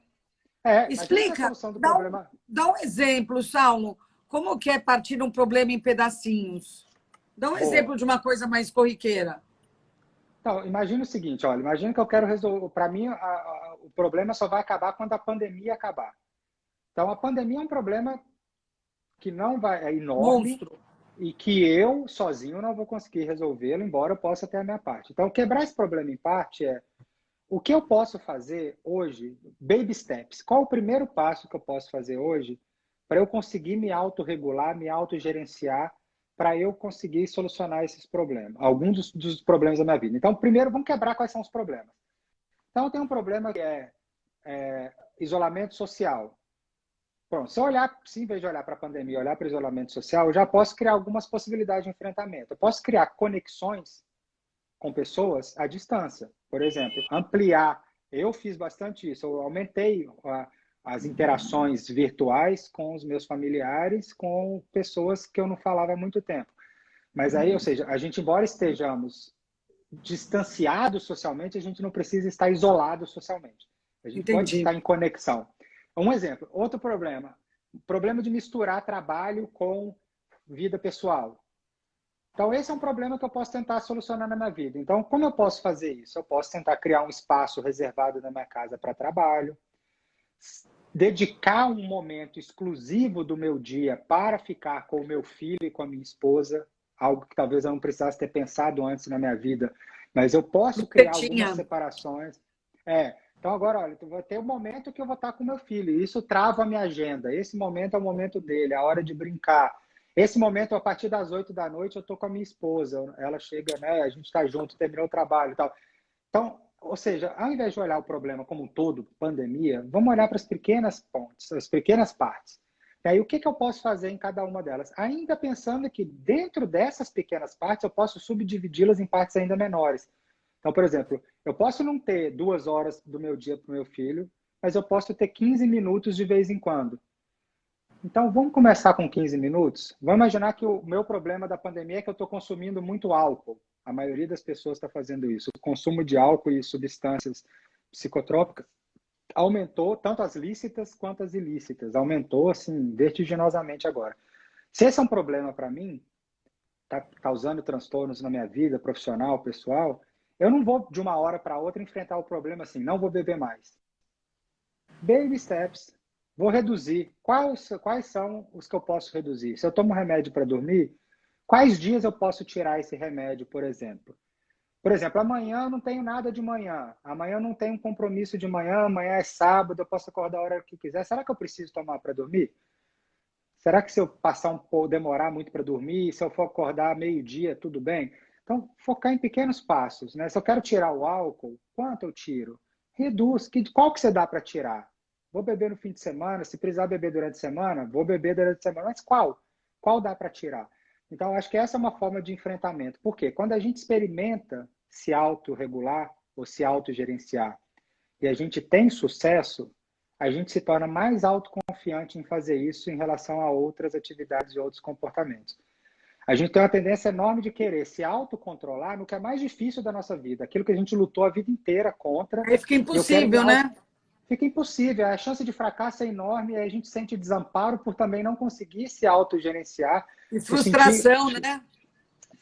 explica, a solução do problema. Dá um exemplo, Saulo. Como que é partir um problema em pedacinhos? Dá um exemplo de uma coisa mais corriqueira. Então, imagina o seguinte, olha, imagina que eu quero resolver, para mim, o problema só vai acabar quando a pandemia acabar. Então, a pandemia é um problema que não vai, é enorme. Monstro. E que eu, sozinho, não vou conseguir resolvê-lo, embora eu possa ter a minha parte. Então, quebrar esse problema em parte é o que eu posso fazer hoje, baby steps, qual o primeiro passo que eu posso fazer hoje para eu conseguir me autorregular, me autogerenciar, para eu conseguir solucionar esses problemas, alguns dos problemas da minha vida. Então, primeiro, vamos quebrar quais são os problemas. Então, tem um problema que é isolamento social. Bom, se eu olhar, se em vez de olhar para a pandemia, olhar para o isolamento social, eu já posso criar algumas possibilidades de enfrentamento. Eu posso criar conexões com pessoas à distância. Por exemplo, ampliar. Eu fiz bastante isso. Eu aumentei as interações virtuais com os meus familiares, com pessoas que eu não falava há muito tempo. Mas aí, ou seja, a gente, embora estejamos distanciados socialmente, a gente não precisa estar isolado socialmente. A gente pode Entendi. estar em conexão. Um exemplo, outro problema. Problema de misturar trabalho com vida pessoal. Então, esse é um problema que eu posso tentar solucionar na minha vida. Então, como eu posso fazer isso? Eu posso tentar criar um espaço reservado na minha casa para trabalho, dedicar um momento exclusivo do meu dia para ficar com o meu filho e com a minha esposa, algo que talvez eu não precisasse ter pensado antes na minha vida, mas eu posso criar algumas separações. Então agora, olha, vai ter um momento que eu vou estar com meu filho, e isso trava a minha agenda. Esse momento é o momento dele, a hora de brincar. Esse momento, a partir das 8 da noite, eu estou com a minha esposa. Ela chega, né? A gente está junto, terminou o trabalho e tal. Então, ou seja, ao invés de olhar o problema como um todo, pandemia, vamos olhar para as pequenas pontes, as pequenas partes. E aí, o que eu posso fazer em cada uma delas? Ainda pensando que dentro dessas pequenas partes, eu posso subdividi-las em partes ainda menores. Então, por exemplo, eu posso não ter 2 horas do meu dia para o meu filho, mas eu posso ter 15 minutos de vez em quando. Então, vamos começar com 15 minutos? Vamos imaginar que o meu problema da pandemia é que eu estou consumindo muito álcool. A maioria das pessoas está fazendo isso. O consumo de álcool e substâncias psicotrópicas aumentou, tanto as lícitas quanto as ilícitas. Aumentou, assim, vertiginosamente agora. Se esse é um problema para mim, está causando transtornos na minha vida profissional, pessoal, eu não vou de uma hora para outra enfrentar o problema assim, não vou beber mais. Baby steps. Vou reduzir. Quais são os que eu posso reduzir? Se eu tomo remédio para dormir, quais dias eu posso tirar esse remédio, por exemplo? Por exemplo, amanhã eu não tenho nada de manhã. Amanhã eu não tenho um compromisso de manhã. Amanhã é sábado, eu posso acordar a hora que quiser. Será que eu preciso tomar para dormir? Será que se eu passar um pouco, demorar muito para dormir, se eu for acordar meio-dia, tudo bem? Então, focar em pequenos passos, né? Se eu quero tirar o álcool, quanto eu tiro? Reduz. Qual que você dá para tirar? Vou beber no fim de semana, se precisar beber durante a semana, vou beber durante a semana, mas qual? Qual dá para tirar? Então, acho que essa é uma forma de enfrentamento. Por quê? Quando a gente experimenta se autorregular ou se autogerenciar e a gente tem sucesso, a gente se torna mais autoconfiante em fazer isso em relação a outras atividades e outros comportamentos. A gente tem uma tendência enorme de querer se autocontrolar no que é mais difícil da nossa vida, aquilo que a gente lutou a vida inteira contra. Aí fica impossível, né? Fica impossível, a chance de fracasso é enorme e a gente sente desamparo por também não conseguir se autogerenciar. E frustração, né?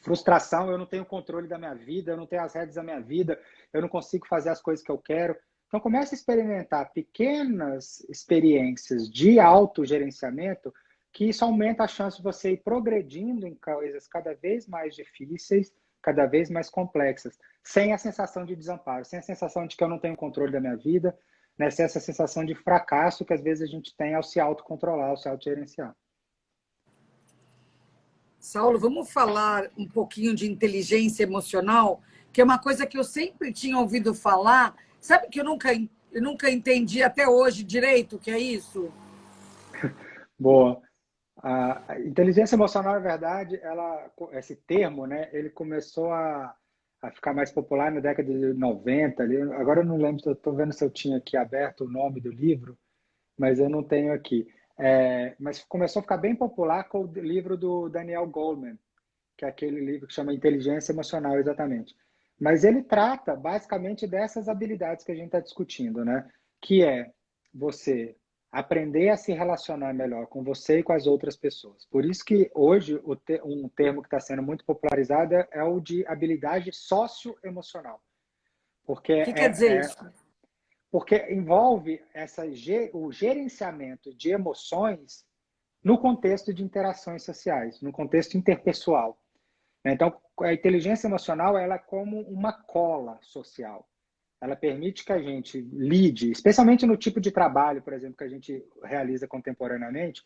Frustração, eu não tenho controle da minha vida, eu não tenho as rédeas da minha vida, eu não consigo fazer as coisas que eu quero. Então, comece a experimentar pequenas experiências de autogerenciamento, que isso aumenta a chance de você ir progredindo em coisas cada vez mais difíceis, cada vez mais complexas, sem a sensação de desamparo, sem a sensação de que eu não tenho controle da minha vida, né? Sem essa sensação de fracasso que às vezes a gente tem ao se autocontrolar, ao se autogerenciar. Saulo, vamos falar um pouquinho de inteligência emocional, que é uma coisa que eu sempre tinha ouvido falar. Sabe que eu nunca entendi até hoje direito o que é isso? Boa. A inteligência emocional, na verdade, esse termo, né, ele começou a ficar mais popular na década de 90. Ali. Agora eu não lembro, estou vendo se eu tinha aqui aberto o nome do livro, mas eu não tenho aqui. Mas começou a ficar bem popular com o livro do Daniel Goleman, que é aquele livro que chama Inteligência Emocional, exatamente. Mas ele trata basicamente dessas habilidades que a gente está discutindo, né? Que é você aprender a se relacionar melhor com você e com as outras pessoas. Por isso que hoje um termo que está sendo muito popularizado é o de habilidade socioemocional. Porque O que quer dizer isso? Porque envolve o gerenciamento de emoções no contexto de interações sociais, no contexto interpessoal. Então, a inteligência emocional ela é como uma cola social. ela permite que a gente lide, especialmente no tipo de trabalho, por exemplo, que a gente realiza contemporaneamente,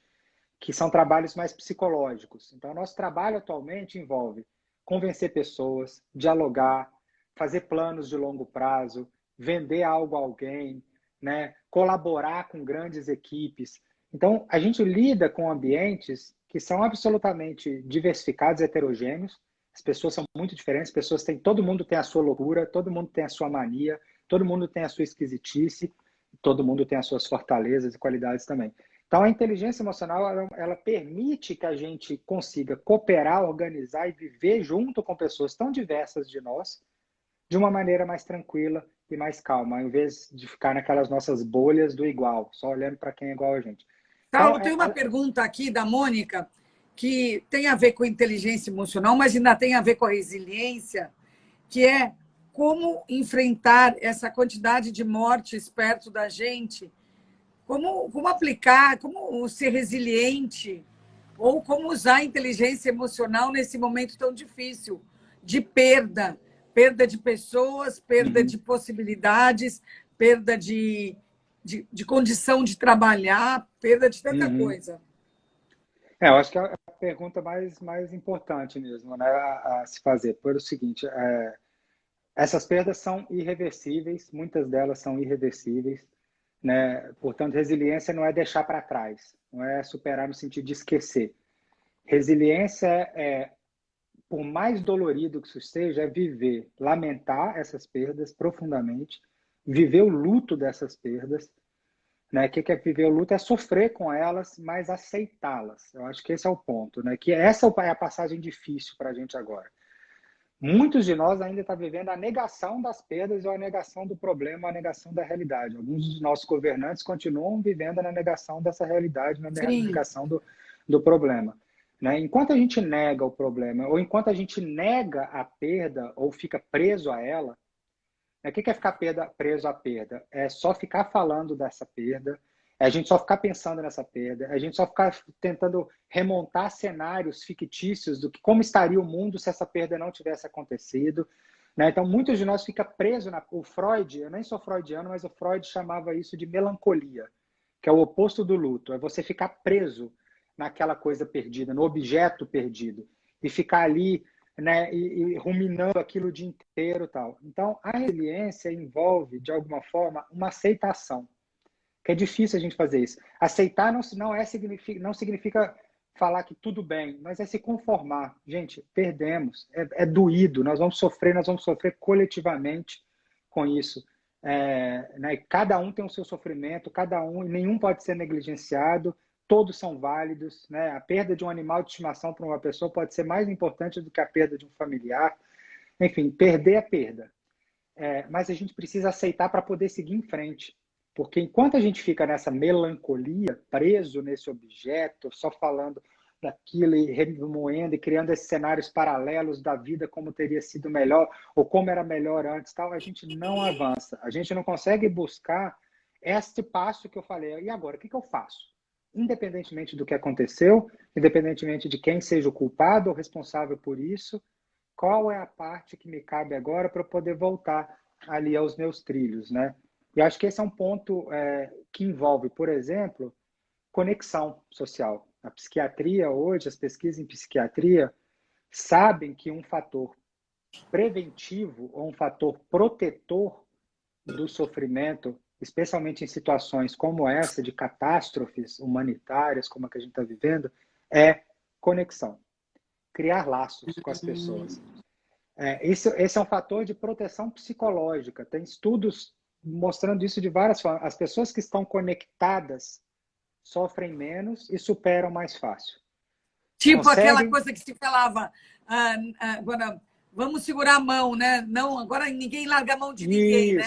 que são trabalhos mais psicológicos. Então, nosso trabalho atualmente envolve convencer pessoas, dialogar, fazer planos de longo prazo, vender algo a alguém, né? Colaborar com grandes equipes. Então, a gente lida com ambientes que são absolutamente diversificados, heterogêneos. As pessoas são muito diferentes, todo mundo tem a sua loucura, todo mundo tem a sua mania, todo mundo tem a sua esquisitice, todo mundo tem as suas fortalezas e qualidades também. Então, a inteligência emocional, ela permite que a gente consiga cooperar, organizar e viver junto com pessoas tão diversas de nós, de uma maneira mais tranquila e mais calma, ao invés de ficar naquelas nossas bolhas do igual, só olhando para quem é igual a gente. Então, Saulo, tem uma pergunta aqui da Mônica que tem a ver com inteligência emocional, mas ainda tem a ver com a resiliência, que é como enfrentar essa quantidade de mortes perto da gente, como aplicar, como ser resiliente, ou como usar a inteligência emocional nesse momento tão difícil de perda de pessoas, perda de possibilidades, perda de condição de trabalhar, perda de tanta coisa. Eu acho que é a pergunta mais importante mesmo, né, a se fazer. Por o seguinte, essas perdas são irreversíveis, muitas delas são irreversíveis, né? Portanto, resiliência não é deixar para trás, não é superar no sentido de esquecer. Resiliência por mais dolorido que isso seja, é viver, lamentar essas perdas profundamente, viver o luto dessas perdas, né? O que é viver o luto? É sofrer com elas, mas aceitá-las. Eu acho que esse é o ponto, né? Que essa é a passagem difícil para a gente agora. Muitos de nós ainda estão vivendo a negação das perdas ou a negação do problema, a negação da realidade. Alguns dos nossos governantes continuam vivendo na negação dessa realidade, na negação do problema. Né? Enquanto a gente nega o problema, ou enquanto a gente nega a perda, ou fica preso a ela, né? O que é ficar preso à perda? É só ficar falando dessa perda, é a gente só ficar pensando nessa perda, é a gente só ficar tentando remontar cenários fictícios do que como estaria o mundo se essa perda não tivesse acontecido. Né? Então, muitos de nós ficam presos o Freud, eu nem sou freudiano, mas o Freud chamava isso de melancolia, que é o oposto do luto, é você ficar preso naquela coisa perdida, no objeto perdido, e ficar ali, né, e ruminando aquilo o dia inteiro e tal. Então, a resiliência envolve, de alguma forma, uma aceitação, que é difícil a gente fazer isso. Aceitar não significa falar que tudo bem, mas é se conformar. Gente, perdemos, é doído, nós vamos sofrer coletivamente com isso. Né, cada um tem o seu sofrimento, nenhum pode ser negligenciado, todos são válidos, né? A perda de um animal de estimação para uma pessoa pode ser mais importante do que a perda de um familiar. Enfim, perder é perda. Mas a gente precisa aceitar para poder seguir em frente. Porque enquanto a gente fica nessa melancolia, preso nesse objeto, só falando daquilo e remoendo e criando esses cenários paralelos da vida como teria sido melhor ou como era melhor antes, tal, a gente não avança. A gente não consegue buscar este passo que eu falei. E agora, o que eu faço? Independentemente do que aconteceu, independentemente de quem seja o culpado ou responsável por isso, qual é a parte que me cabe agora para eu poder voltar ali aos meus trilhos, né? E acho que esse é um ponto que envolve, por exemplo, conexão social. A psiquiatria hoje, as pesquisas em psiquiatria, sabem que um fator preventivo ou um fator protetor do sofrimento, especialmente em situações como essa, de catástrofes humanitárias, como a que a gente está vivendo, é conexão. Criar laços com as pessoas. Esse é um fator de proteção psicológica. Tem estudos mostrando isso de várias formas. As pessoas que estão conectadas sofrem menos e superam mais fácil. Tipo aquela coisa que se falava, agora vamos segurar a mão, né? Não, agora ninguém larga a mão de ninguém, né?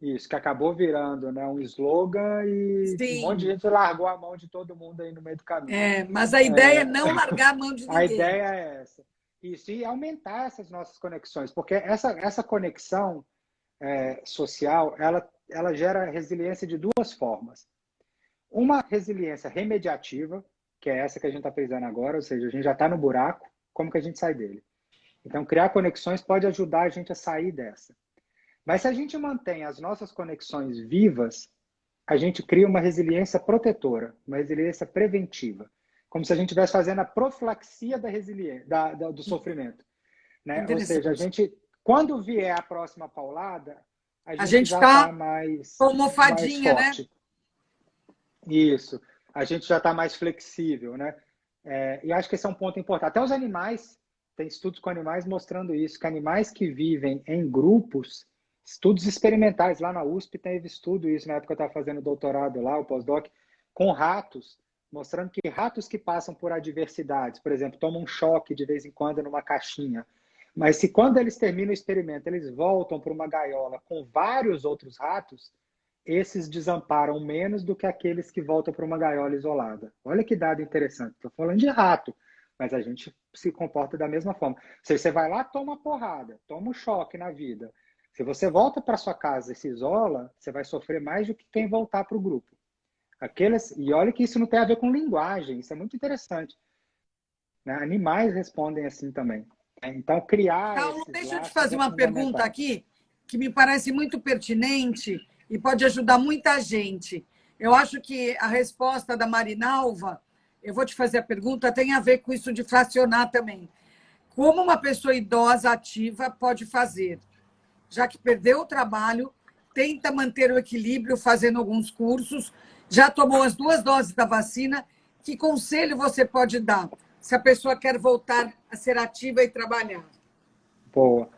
Isso, que acabou virando, né, um slogan e Sim. Um monte de gente largou a mão de todo mundo aí no meio do caminho. Mas a ideia é não largar a mão de ninguém. A ideia é essa. Isso, e aumentar essas nossas conexões, porque essa conexão social, ela gera resiliência de duas formas. Uma resiliência remediativa, que é essa que a gente está precisando agora, ou seja, a gente já está no buraco, como que a gente sai dele? Então, criar conexões pode ajudar a gente a sair dessa. Mas se a gente mantém as nossas conexões vivas, a gente cria uma resiliência protetora, uma resiliência preventiva, como se a gente estivesse fazendo a profilaxia da resiliência, do sofrimento, né? Ou seja, a Interessante. gente, quando vier a próxima paulada, a A gente gente já está está mais almofadinha, né? forte. Isso. A gente já está mais flexível, né? E acho que esse é um ponto importante. Até os animais, tem estudos com animais mostrando isso, que animais que vivem em grupos, estudos experimentais, lá na USP teve estudo isso, na época eu estava fazendo doutorado lá, o pós-doc, com ratos, mostrando que ratos que passam por adversidades, por exemplo, tomam um choque de vez em quando numa caixinha, mas se quando eles terminam o experimento, eles voltam para uma gaiola com vários outros ratos, esses desamparam menos do que aqueles que voltam para uma gaiola isolada. Olha que dado interessante. Estou falando de rato, mas a gente se comporta da mesma forma. Se você vai lá, toma porrada, toma um choque na vida. Se você volta para sua casa e se isola, você vai sofrer mais do que quem voltar para o grupo. E olha que isso não tem a ver com linguagem, isso é muito interessante. Né? Animais respondem assim também. Então, criar Saulo, esses deixa eu te laços fazer é uma pergunta fundamental. aqui que me parece muito pertinente e pode ajudar muita gente. Eu acho que a resposta da Marinalva, eu vou te fazer a pergunta, tem a ver com isso de fracionar também. Como uma pessoa idosa ativa pode fazer? Já que perdeu o trabalho, tenta manter o equilíbrio fazendo alguns cursos, já tomou as 2 doses da vacina, que conselho você pode dar se a pessoa quer voltar a ser ativa e trabalhar? Boa.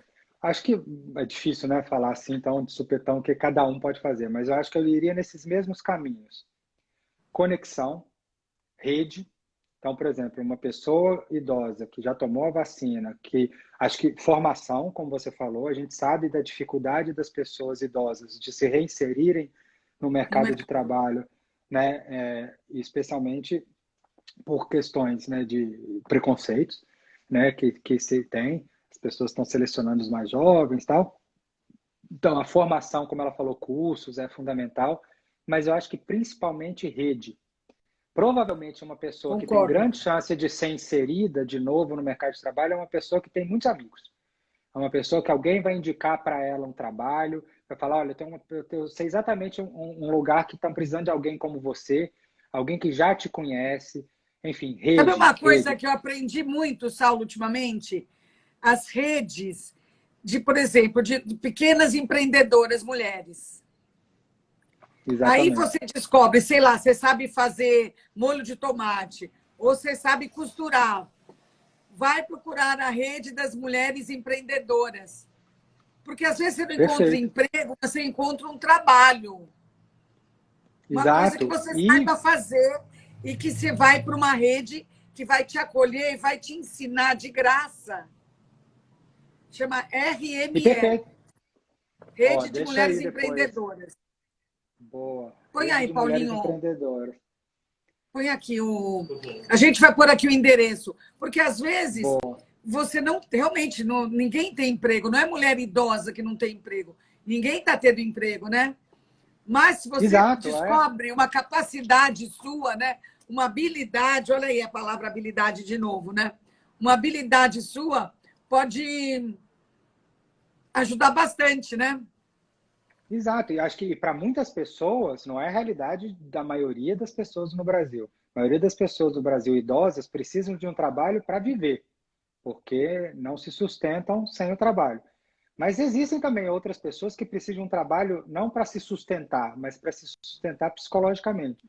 Acho que é difícil, né, falar assim, então, de supetão, o que cada um pode fazer, mas eu acho que eu iria nesses mesmos caminhos. Conexão, rede. Então, por exemplo, uma pessoa idosa que já tomou a vacina, que acho que formação, como você falou, a gente sabe da dificuldade das pessoas idosas de se reinserirem no No mercado de mercado. trabalho, né, especialmente por questões, né, de preconceitos, né, que se tem, as pessoas estão selecionando os mais jovens e tal. Então, a formação, como ela falou, cursos é fundamental, mas eu acho que principalmente rede. Provavelmente uma pessoa que tem Concordo. grande chance de ser inserida de novo no mercado de trabalho é uma pessoa que tem muitos amigos. É uma pessoa que alguém vai indicar para ela um trabalho, vai falar, olha, eu sei exatamente um lugar que está precisando de alguém como você, alguém que já te conhece, enfim, Sabe rede, uma coisa rede. que eu aprendi muito, Saulo, ultimamente? As redes de, por exemplo, de pequenas empreendedoras mulheres. Aí Exatamente. você descobre, sei lá, você sabe fazer molho de tomate, ou você sabe costurar. Vai procurar a rede das mulheres empreendedoras. Porque às vezes você não encontra Perfeito. emprego, você encontra um trabalho. Uma coisa que Exato. você saiba fazer e que você vai para uma rede que vai te acolher e vai te ensinar de graça. Chama E RME, perfeito. Ó, Rede de deixa Mulheres aí depois. Empreendedoras. Boa. Põe Rede aí, de mulheres Paulinho, empreendedoras. põe aqui o. A gente vai pôr aqui o endereço, porque às vezes Boa. você não realmente não, ninguém tem emprego, não é mulher idosa que não tem emprego. Ninguém está tendo emprego, né? Mas se você Exato, descobre uma capacidade sua, né? Uma habilidade, olha aí a palavra habilidade de novo, né? Uma habilidade sua pode ajudar bastante, né? exato. E acho que para muitas pessoas não é a realidade da maioria das pessoas no Brasil. A maioria das pessoas do Brasil idosas precisam de um trabalho para viver, porque não se sustentam sem o trabalho. Mas existem também outras pessoas que precisam de um trabalho não para se sustentar, mas para se sustentar psicologicamente.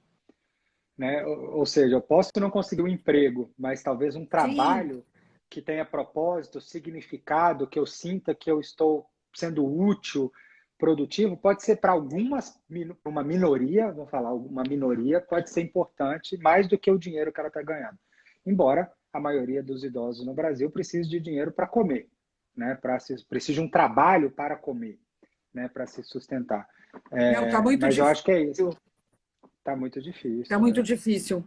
Né? Ou seja, eu posso não conseguir um emprego, mas talvez um Sim, trabalho que tenha propósito, significado, que eu sinta que eu estou sendo útil, produtivo, pode ser para uma minoria, vamos falar, uma minoria pode ser importante mais do que o dinheiro que ela está ganhando. Embora a maioria dos idosos no Brasil precise de dinheiro para comer, né? Precise de um trabalho para comer, né? Para se sustentar. não, está muito Mas eu difícil. acho que é isso. Está muito Está difícil. muito difícil.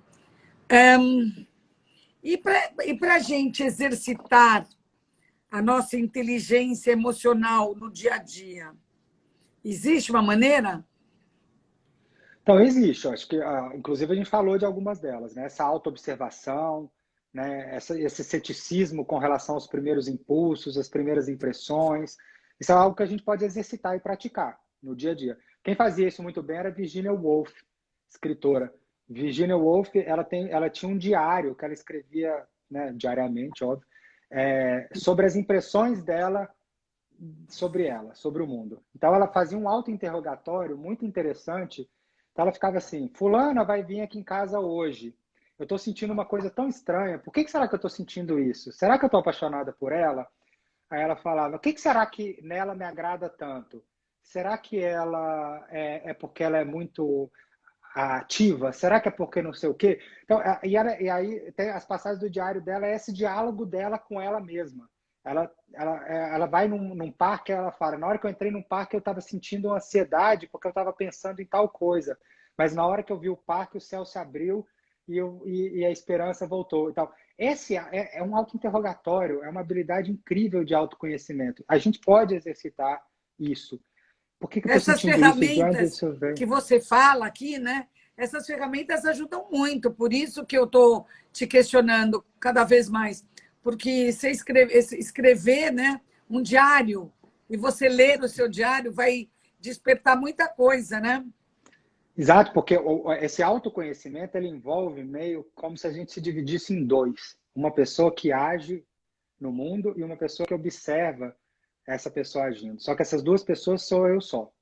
E para a gente exercitar a nossa inteligência emocional no dia a dia, existe uma maneira? Então, existe, eu acho que, inclusive, a gente falou de algumas delas, né? Essa autoobservação, né? Esse ceticismo com relação aos primeiros impulsos, às primeiras impressões, Isso é algo que a gente pode exercitar e praticar no dia a dia. Quem fazia isso muito bem era Virginia Woolf, escritora. Virginia Woolf, ela tinha um diário que ela escrevia, né, diariamente, óbvio, sobre as impressões dela sobre o mundo. Então, ela fazia um auto-interrogatório muito interessante. Então, ela ficava assim, fulana vai vir aqui em casa hoje. Eu estou sentindo uma coisa tão estranha. Por que será que eu estou sentindo isso? Será que eu estou apaixonada por ela? Aí ela falava, o que será que nela me agrada tanto? Será que ela é porque ela é muito ativa? Será que é porque não sei o quê? Então, e aí tem as passagens do diário dela, é esse diálogo dela com ela mesma. Ela vai num parque, ela fala, na hora que eu entrei num parque eu estava sentindo ansiedade porque eu estava pensando em tal coisa, mas na hora que eu vi o parque o céu se abriu e a esperança voltou. Então, esse é um auto-interrogatório, é uma habilidade incrível de autoconhecimento. A gente pode exercitar isso. Por que eu estou Essas sentindo isso? De onde ferramentas isso vem? que você fala aqui, né? Essas ferramentas ajudam muito, por isso que eu estou te questionando cada vez mais. Porque você escrever, né, um diário e você ler o seu diário vai despertar muita coisa, né? Exato, porque esse autoconhecimento ele envolve meio como se a gente se dividisse em dois. Uma pessoa que age no mundo e uma pessoa que observa essa pessoa agindo. Só que essas duas pessoas sou eu só.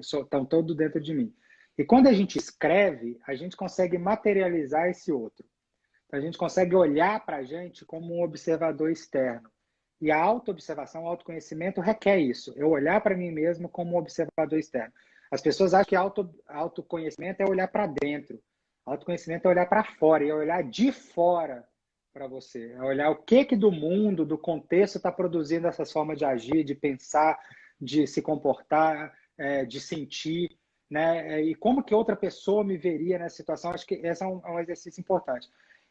Estão todos dentro de mim. E quando a gente escreve, a gente consegue materializar esse outro. Então, a gente consegue olhar para a gente como um observador externo. E a autoobservação, o autoconhecimento requer isso. Eu olhar para mim mesmo como um observador externo. As pessoas acham que autoconhecimento é olhar para dentro. Autoconhecimento é olhar para fora, e é olhar de fora para você. É olhar o que do mundo, do contexto está produzindo essas formas de agir, de pensar, de se comportar, de sentir, né? E como que outra pessoa me veria nessa situação. Acho que esse é um exercício importante.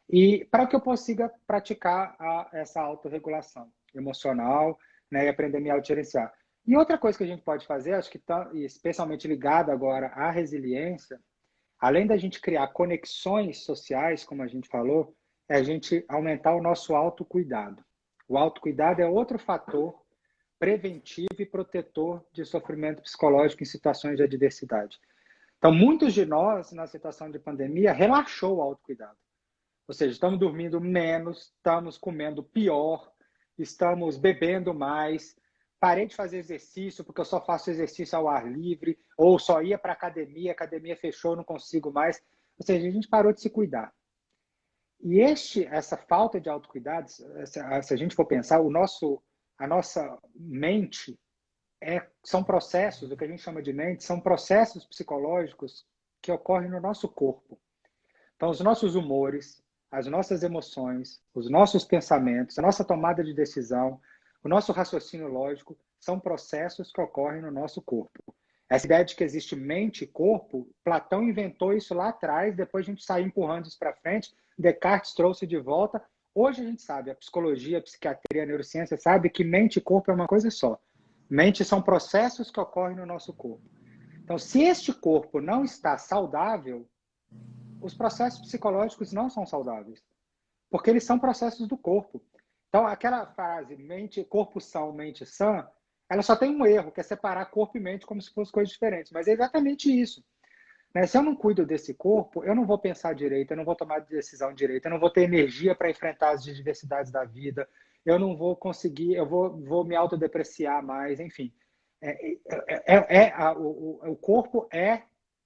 E para que eu consiga praticar essa autorregulação emocional, né, e aprender a me autogerenciar. E outra coisa que a gente pode fazer, acho que está especialmente ligado agora à resiliência, além da gente criar conexões sociais, como a gente falou, é a gente aumentar o nosso autocuidado. O autocuidado é outro fator preventivo e protetor de sofrimento psicológico em situações de adversidade. Então, muitos de nós, na situação de pandemia, relaxou o autocuidado. Ou seja, estamos dormindo menos, estamos comendo pior, estamos bebendo mais, parei de fazer exercício porque eu só faço exercício ao ar livre, ou só ia para a academia fechou, não consigo mais. Ou seja, a gente parou de se cuidar. E essa falta de autocuidado, se a gente for pensar, a nossa mente são processos, o que a gente chama de mente, são processos psicológicos que ocorrem no nosso corpo. Então, os nossos humores, as nossas emoções, os nossos pensamentos, a nossa tomada de decisão, o nosso raciocínio lógico são processos que ocorrem no nosso corpo. Essa ideia de que existe mente e corpo, Platão inventou isso lá atrás, depois a gente saiu empurrando isso para frente, Descartes trouxe de volta. Hoje a gente sabe, a psicologia, a psiquiatria, a neurociência sabe que mente e corpo é uma coisa só. Mente são processos que ocorrem no nosso corpo. Então, se este corpo não está saudável, os processos psicológicos não são saudáveis, porque eles são processos do corpo. Então, aquela frase, corpo são, mente sã, ela só tem um erro, que é separar corpo e mente como se fossem coisas diferentes. Mas é exatamente isso. Né? Se eu não cuido desse corpo, eu não vou pensar direito, eu não vou tomar decisão direito, eu não vou ter energia para enfrentar as adversidades da vida, eu não vou conseguir, eu vou me autodepreciar mais, enfim. O corpo é,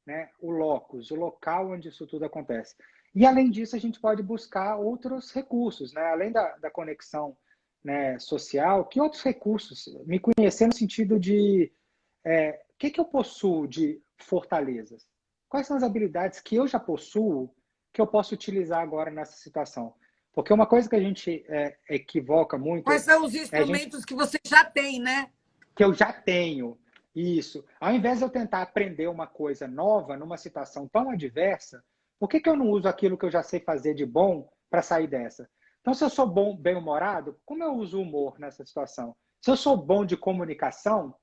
né, o locus, o local onde isso tudo acontece. E, além disso, a gente pode buscar outros recursos, né? Além da conexão, né, social, que outros recursos? Me conhecer no sentido de o que eu possuo de fortalezas? Quais são as habilidades que eu já possuo que eu posso utilizar agora nessa situação? Porque uma coisa que a gente equivoca muito... Quais são os instrumentos que você já tem, né? Que eu já tenho. Isso. Ao invés de eu tentar aprender uma coisa nova numa situação tão adversa, por que eu não uso aquilo que eu já sei fazer de bom para sair dessa? Então, se eu sou bem-humorado, como eu uso o humor nessa situação? Se eu sou bom de comunicação,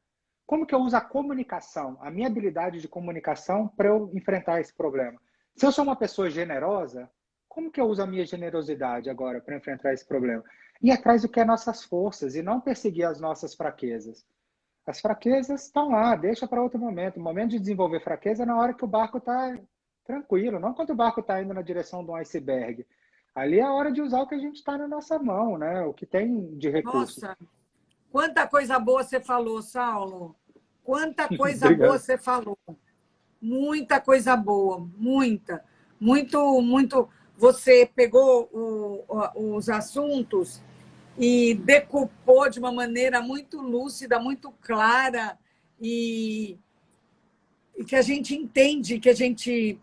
como que eu uso a comunicação, a minha habilidade de comunicação para eu enfrentar esse problema? Se eu sou uma pessoa generosa, como que eu uso a minha generosidade agora para enfrentar esse problema? Ir atrás do que é nossas forças e não perseguir as nossas fraquezas. As fraquezas estão lá, deixa para outro momento. O momento de desenvolver fraqueza é na hora que o barco está tranquilo, não quando o barco está indo na direção de um iceberg. Ali é a hora de usar o que a gente está na nossa mão, né? O que tem de recursos. Nossa, quanta coisa boa você falou, Saulo. Quanta coisa boa Obrigado. você falou. Muita coisa boa, muita. Muito, muito. Você pegou os assuntos e decupou de uma maneira muito lúcida, muito clara e que a gente entende, que a gente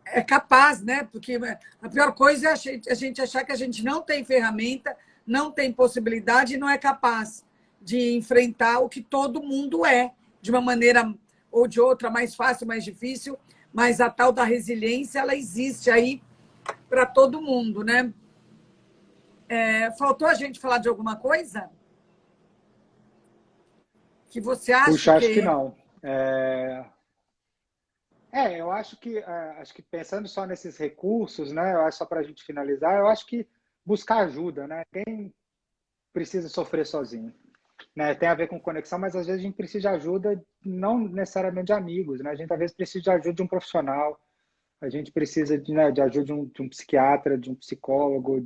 é capaz, né? Porque a pior coisa é a gente achar que a gente não tem ferramenta, não tem possibilidade e não é capaz de enfrentar o que todo mundo é, de uma maneira ou de outra, mais fácil, mais difícil, mas a tal da resiliência, ela existe aí para todo mundo, né? Faltou a gente falar de alguma coisa? Que você acha Puxa, acho que que... não. Eu acho que pensando só nesses recursos, né? Eu acho só para a gente finalizar, eu acho que buscar ajuda, né? Quem precisa sofrer sozinho, né? Tem a ver com conexão, mas às vezes a gente precisa de ajuda, não necessariamente de amigos, né? A gente às vezes precisa de ajuda de um profissional, a gente precisa de ajuda de um psiquiatra, de um psicólogo,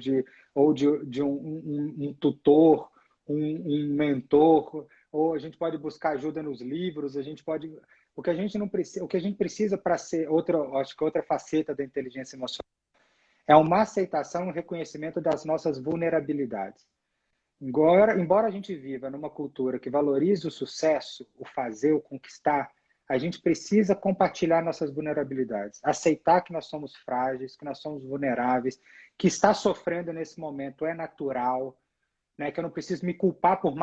ou de um tutor, um mentor, ou a gente pode buscar ajuda nos livros, a gente pode... O que a gente não precisa, o que a gente precisa para ser acho que outra faceta da inteligência emocional é uma aceitação e um reconhecimento das nossas vulnerabilidades. Embora a gente viva numa cultura que valoriza o sucesso, o fazer, o conquistar, a gente precisa compartilhar nossas vulnerabilidades, aceitar que nós somos frágeis, que nós somos vulneráveis, que estar sofrendo nesse momento é natural, né? Que eu não preciso me culpar por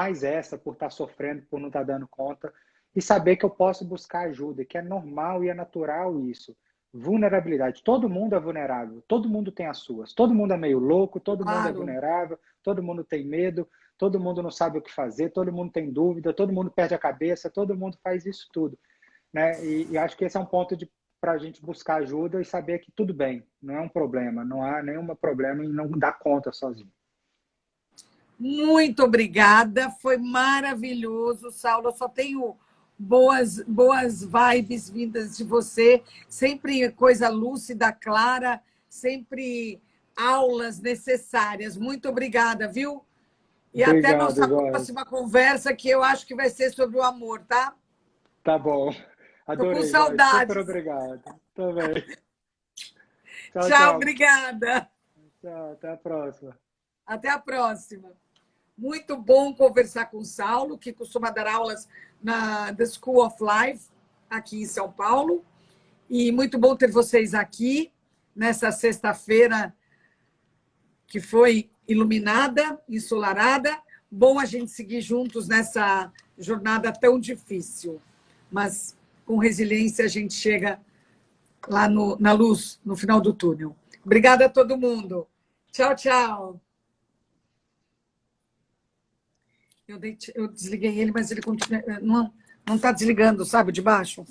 por estar sofrendo, por não estar dando conta, e saber que eu posso buscar ajuda, que é normal e é natural isso. Vulnerabilidade. Todo mundo é vulnerável, todo mundo tem as suas, todo mundo é meio louco, todo mundo é Claro. vulnerável, todo mundo tem medo, todo mundo não sabe o que fazer, todo mundo tem dúvida, todo mundo perde a cabeça, todo mundo faz isso tudo, né? E acho que esse é um ponto para a gente buscar ajuda e saber que tudo bem, não é um problema, não há nenhum problema em não dar conta sozinho. Muito obrigada, foi maravilhoso, Saulo. Eu só tenho boas vibes vindas de você, sempre coisa lúcida, clara, sempre aulas necessárias. Muito obrigada, viu? E até Obrigado, nossa Joyce. próxima conversa, que eu acho que vai ser sobre o amor, tá? Tá bom. Tô com Adorei, Joyce. Super saudades. obrigado. Também. Tchau, Tchau, tchau. obrigada. Tchau, até a próxima. Até a próxima. Muito bom conversar com o Saulo, que costuma dar aulas na The School of Life, aqui em São Paulo. E muito bom ter vocês aqui nessa sexta-feira que foi iluminada, ensolarada. Bom a gente seguir juntos nessa jornada tão difícil. Mas com resiliência a gente chega lá na luz, no final do túnel. Obrigada a todo mundo. Tchau, tchau. Eu desliguei ele, mas ele continua. Não está desligando, sabe, de baixo?